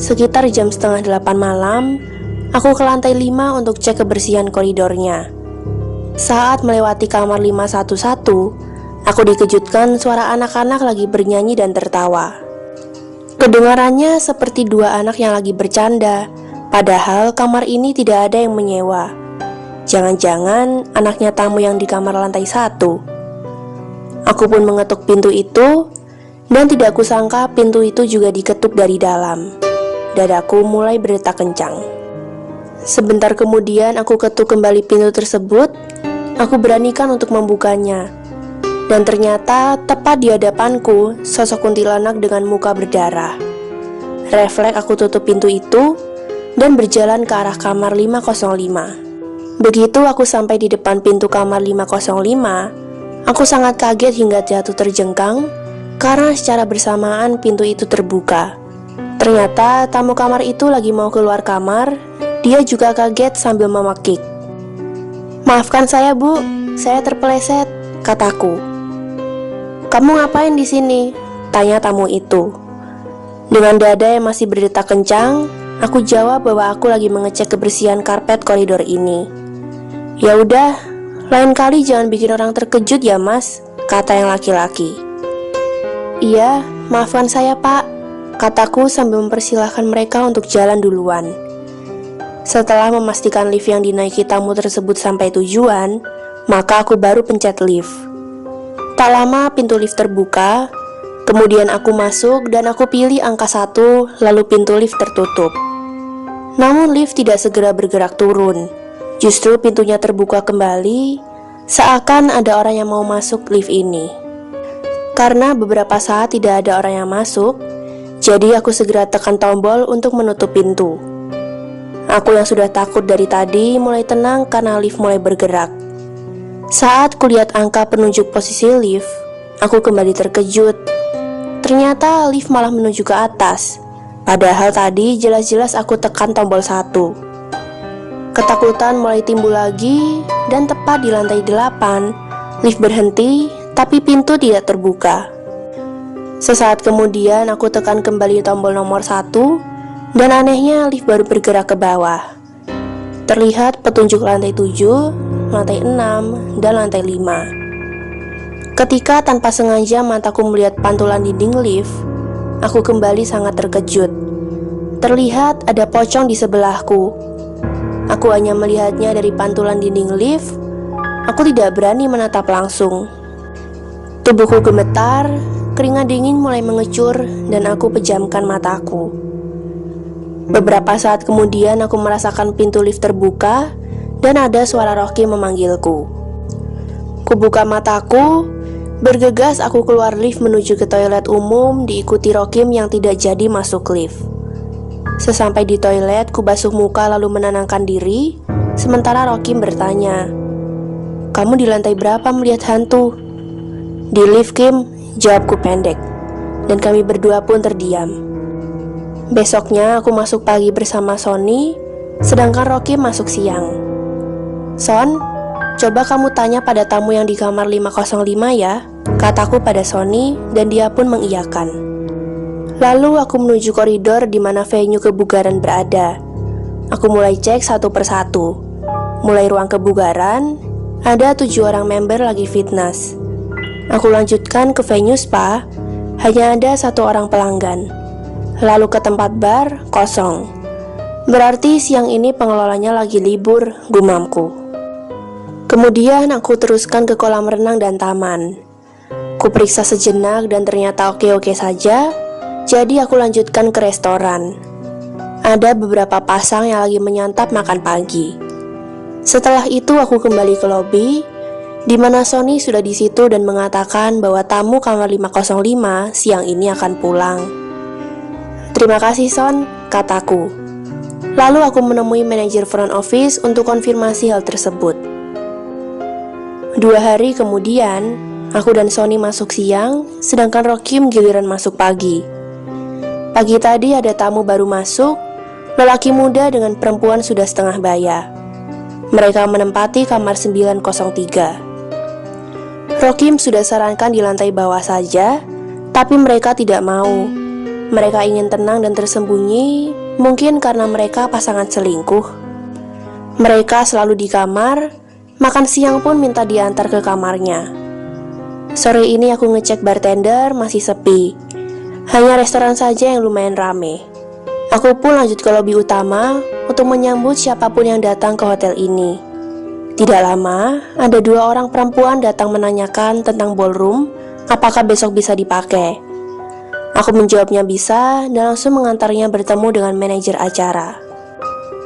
Sekitar jam setengah 8 malam, aku ke lantai 5 untuk cek kebersihan koridornya. Saat melewati kamar 511, aku dikejutkan suara anak-anak lagi bernyanyi dan tertawa. Kedengarannya seperti 2 anak yang lagi bercanda, padahal kamar ini tidak ada yang menyewa. Jangan-jangan anaknya tamu yang di kamar lantai 1. Aku pun mengetuk pintu itu, dan tidak kusangka pintu itu juga diketuk dari dalam. Dadaku mulai berdetak kencang. Sebentar kemudian aku ketuk kembali pintu tersebut. Aku beranikan untuk membukanya. Dan ternyata tepat di hadapanku sosok kuntilanak dengan muka berdarah. Refleks aku tutup pintu itu dan berjalan ke arah kamar 505. Begitu aku sampai di depan pintu kamar 505, aku sangat kaget hingga jatuh terjengkang karena secara bersamaan pintu itu terbuka. Ternyata tamu kamar itu lagi mau keluar kamar. Dia juga kaget sambil memekik. "Maafkan saya, Bu, saya terpeleset," kataku. "Kamu ngapain di sini?" tanya tamu itu. Dengan dada yang masih berdetak kencang, aku jawab bahwa aku lagi mengecek kebersihan karpet koridor ini. "Ya udah, lain kali jangan bikin orang terkejut ya, Mas," kata yang laki-laki. "Iya, maafkan saya, Pak," kataku sambil mempersilahkan mereka untuk jalan duluan. Setelah memastikan lift yang dinaiki tamu tersebut sampai tujuan, maka aku baru pencet lift. Tak lama pintu lift terbuka, kemudian aku masuk dan aku pilih angka 1, lalu pintu lift tertutup. Namun lift tidak segera bergerak turun. Justru pintunya terbuka kembali, seakan ada orang yang mau masuk lift ini. Karena beberapa saat tidak ada orang yang masuk, jadi aku segera tekan tombol untuk menutup pintu. Aku yang sudah takut dari tadi mulai tenang karena lift mulai bergerak. Saat kulihat angka penunjuk posisi lift, aku kembali terkejut. Ternyata lift malah menuju ke atas. Padahal tadi jelas-jelas aku tekan tombol 1. Ketakutan mulai timbul lagi, dan tepat di lantai 8, lift berhenti, tapi pintu tidak terbuka. Sesaat kemudian aku tekan kembali tombol nomor 1, dan anehnya lift baru bergerak ke bawah. Terlihat petunjuk lantai 7, lantai 6, dan lantai 5. Ketika tanpa sengaja mataku melihat pantulan dinding lift, aku kembali sangat terkejut. Terlihat ada pocong di sebelahku. Aku hanya melihatnya dari pantulan dinding lift. Aku tidak berani menatap langsung. Tubuhku gemetar, keringat dingin mulai mengecur, dan aku pejamkan mataku. Beberapa saat kemudian aku merasakan pintu lift terbuka, dan ada suara Rocky memanggilku. Kubuka mataku, bergegas aku keluar lift menuju ke toilet umum, diikuti Rocky yang tidak jadi masuk lift. Sesampai di toilet, ku basuh muka lalu menenangkan diri, sementara Rocky bertanya, "Kamu di lantai berapa melihat hantu?" "Di lift, Kim," jawabku pendek, dan kami berdua pun terdiam. Besoknya aku masuk pagi bersama Sony, sedangkan Rocky masuk siang. "Son, coba kamu tanya pada tamu yang di kamar 505 ya," kataku pada Sony, dan dia pun mengiyakan. Lalu aku menuju koridor di mana venue kebugaran berada. Aku mulai cek satu persatu. Mulai ruang kebugaran, ada 7 orang member lagi fitness. Aku lanjutkan ke venue spa, hanya ada 1 orang pelanggan. Lalu ke tempat bar, kosong. Berarti siang ini pengelolanya lagi libur, gumamku. Kemudian aku teruskan ke kolam renang dan taman. Kuperiksa sejenak dan ternyata oke-oke saja. Jadi aku lanjutkan ke restoran. Ada beberapa pasang yang lagi menyantap makan pagi. Setelah itu aku kembali ke lobi, di mana Sony sudah di situ dan mengatakan bahwa tamu kamar 505 siang ini akan pulang. "Terima kasih Son," kataku. Lalu aku menemui manajer front office untuk konfirmasi hal tersebut. 2 hari kemudian, aku dan Sony masuk siang, sedangkan Rocky giliran masuk pagi. Pagi tadi ada tamu baru masuk, lelaki muda dengan perempuan sudah setengah baya. Mereka menempati kamar 903. Rocky sudah sarankan di lantai bawah saja, tapi mereka tidak mau. Mereka ingin tenang dan tersembunyi, mungkin karena mereka pasangan selingkuh. Mereka selalu di kamar, makan siang pun minta diantar ke kamarnya. Sore ini aku ngecek bartender masih sepi. Hanya restoran saja yang lumayan rame. Aku pun lanjut ke lobi utama untuk menyambut siapapun yang datang ke hotel ini. Tidak lama, ada 2 orang perempuan datang menanyakan tentang ballroom, apakah besok bisa dipakai. Aku menjawabnya bisa dan langsung mengantarnya bertemu dengan manajer acara.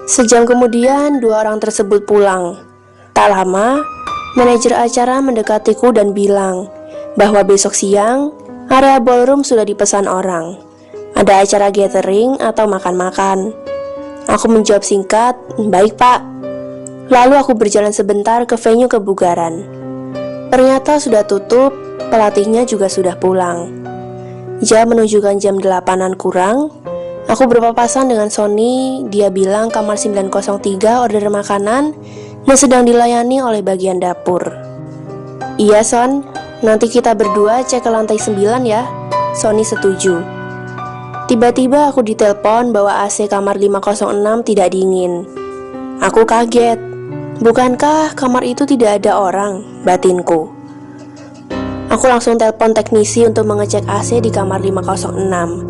Sejam kemudian, 2 orang tersebut pulang. Tak lama, manajer acara mendekatiku dan bilang bahwa besok siang area ballroom sudah dipesan orang. Ada acara gathering atau makan-makan. Aku menjawab singkat, "Baik Pak." Lalu aku berjalan sebentar ke venue kebugaran. Ternyata sudah tutup, pelatihnya juga sudah pulang. Jam menunjukkan jam 8-an kurang. Aku berpapasan dengan Sony, dia bilang kamar 903 order makanan dan sedang dilayani oleh bagian dapur. "Iya Son, nanti kita berdua cek ke lantai 9 ya." Sony setuju. Tiba-tiba aku ditelepon bahwa AC kamar 506 tidak dingin. Aku kaget. Bukankah kamar itu tidak ada orang? Batinku. Aku langsung telepon teknisi untuk mengecek AC di kamar 506.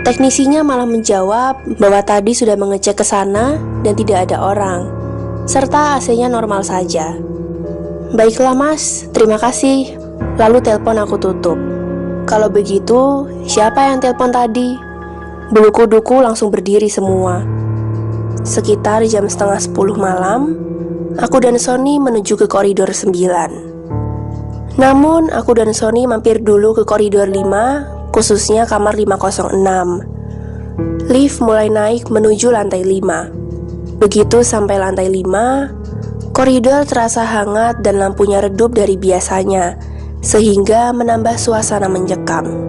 Teknisinya malah menjawab bahwa tadi sudah mengecek ke sana dan tidak ada orang, serta AC-nya normal saja. "Baiklah Mas, terima kasih." Lalu telepon aku tutup. Kalau begitu, siapa yang telepon tadi? Bulu kuduku langsung berdiri semua. Sekitar jam setengah 10 malam, aku dan Sony menuju ke koridor 9. Namun, aku dan Sony mampir dulu ke koridor 5, khususnya kamar 506. Lift mulai naik menuju lantai 5. Begitu sampai lantai 5, koridor terasa hangat dan lampunya redup dari biasanya, sehingga menambah suasana mencekam.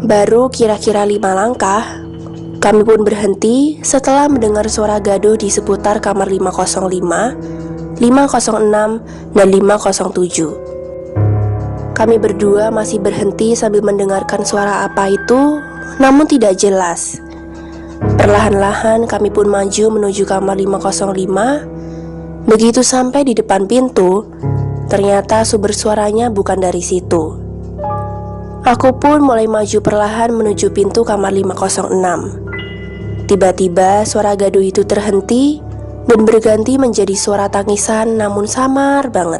Baru kira-kira 5 langkah, Kami pun berhenti setelah mendengar suara gaduh di seputar kamar 505, 506, dan 507. Kami berdua masih berhenti sambil mendengarkan suara apa itu, namun tidak jelas. Perlahan-lahan kami pun maju menuju kamar 505. Begitu sampai di depan pintu, ternyata sumber suaranya bukan dari situ. Aku pun mulai maju perlahan menuju pintu kamar 506. Tiba-tiba suara gaduh itu terhenti dan berganti menjadi suara tangisan, namun samar banget.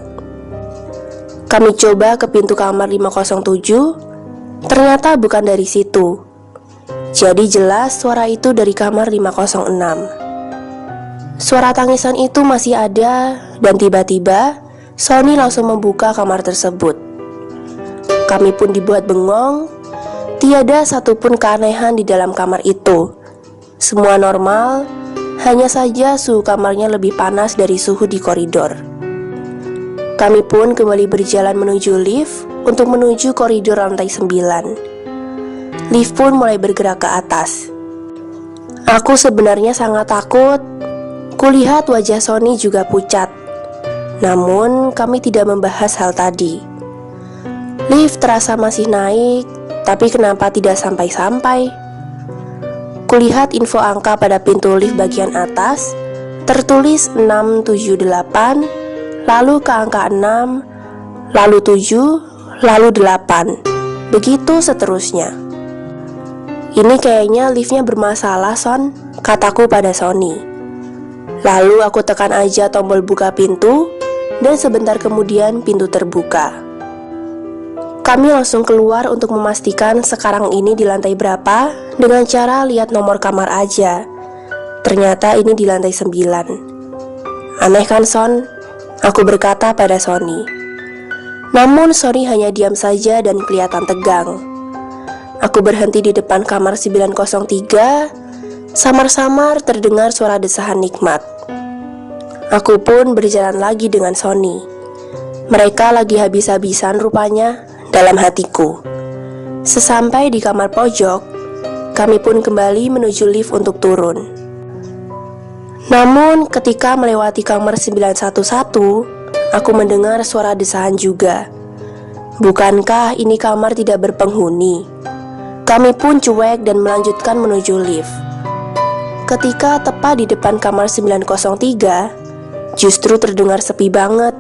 Kami coba ke pintu kamar 507, ternyata bukan dari situ. Jadi jelas suara itu dari kamar 506. Suara tangisan itu masih ada, dan tiba-tiba Sony langsung membuka kamar tersebut. Kami pun dibuat bengong. Tiada satupun keanehan di dalam kamar itu. Semua normal, hanya saja suhu kamarnya lebih panas dari suhu di koridor. Kami pun kembali berjalan menuju lift untuk menuju koridor lantai 9. Lift pun mulai bergerak ke atas. Aku sebenarnya sangat takut. Kulihat wajah Sony juga pucat. Namun kami tidak membahas hal tadi. Lift terasa masih naik, tapi kenapa tidak sampai-sampai? Kulihat info angka pada pintu lift bagian atas, tertulis 678, lalu ke angka 6, lalu 7, lalu 8. Begitu seterusnya. Ini kayaknya liftnya bermasalah, Son, kataku pada Sony. Lalu aku tekan aja tombol buka pintu, dan sebentar kemudian pintu terbuka. Kami langsung keluar untuk memastikan sekarang ini di lantai berapa dengan cara lihat nomor kamar aja. Ternyata ini di lantai 9. Aneh kan, Son? Aku berkata pada Sony. Namun Sony hanya diam saja dan kelihatan tegang. Aku berhenti di depan kamar 903. Samar-samar terdengar suara desahan nikmat. Aku pun berjalan lagi dengan Sony. Mereka lagi habis-habisan rupanya. Dalam hatiku. Sesampai di kamar pojok, kami pun kembali menuju lift untuk turun. Namun ketika melewati kamar 911, aku mendengar suara desahan juga. Bukankah ini kamar tidak berpenghuni? Kami pun cuek dan melanjutkan menuju lift. Ketika tepat di depan kamar 903, justru terdengar sepi banget.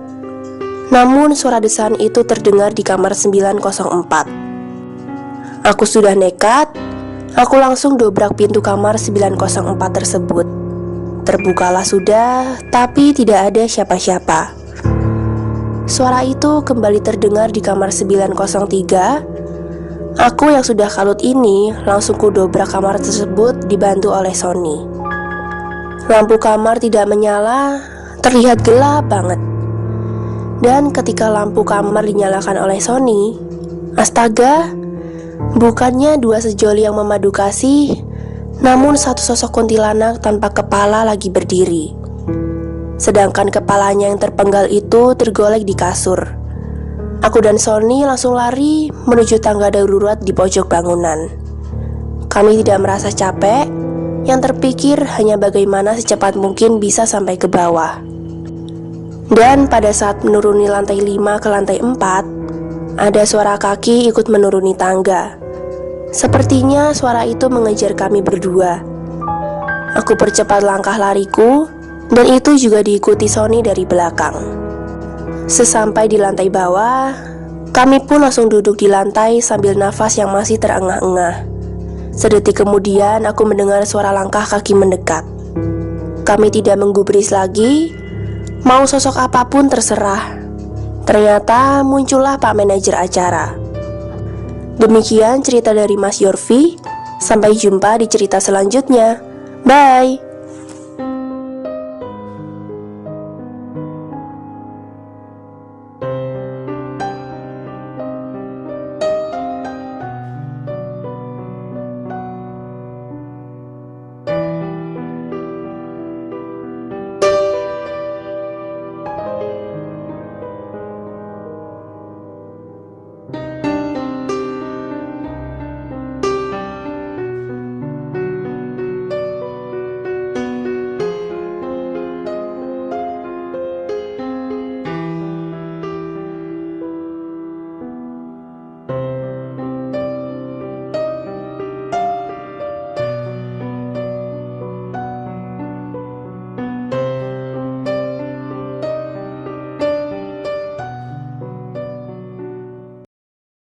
Namun suara desahan itu terdengar di kamar 904. Aku sudah nekat. Aku langsung dobrak pintu kamar 904 tersebut. Terbukalah sudah, tapi tidak ada siapa-siapa. Suara itu kembali terdengar di kamar 903. Aku yang sudah kalut ini langsung kudobrak kamar tersebut dibantu oleh Sony. Lampu kamar tidak menyala, terlihat gelap banget. Dan ketika lampu kamar dinyalakan oleh Sony, astaga, bukannya dua sejoli yang memadu kasih, namun satu sosok kuntilanak tanpa kepala lagi berdiri. Sedangkan kepalanya yang terpenggal itu tergolek di kasur. Aku dan Sony langsung lari menuju tangga darurat di pojok bangunan. Kami tidak merasa capek, yang terpikir hanya bagaimana secepat mungkin bisa sampai ke bawah. Dan pada saat menuruni lantai 5 ke lantai 4, ada suara kaki ikut menuruni tangga. Sepertinya suara itu mengejar kami berdua. Aku percepat langkah lariku, dan itu juga diikuti Sony dari belakang. Sesampai di lantai bawah, kami pun langsung duduk di lantai sambil nafas yang masih terengah-engah. Sedetik kemudian aku mendengar suara langkah kaki mendekat. Kami tidak menggubris lagi. Mau sosok apapun terserah. Ternyata muncullah Pak Manajer acara. Demikian cerita dari Mas Yorfi. Sampai jumpa di cerita selanjutnya. Bye.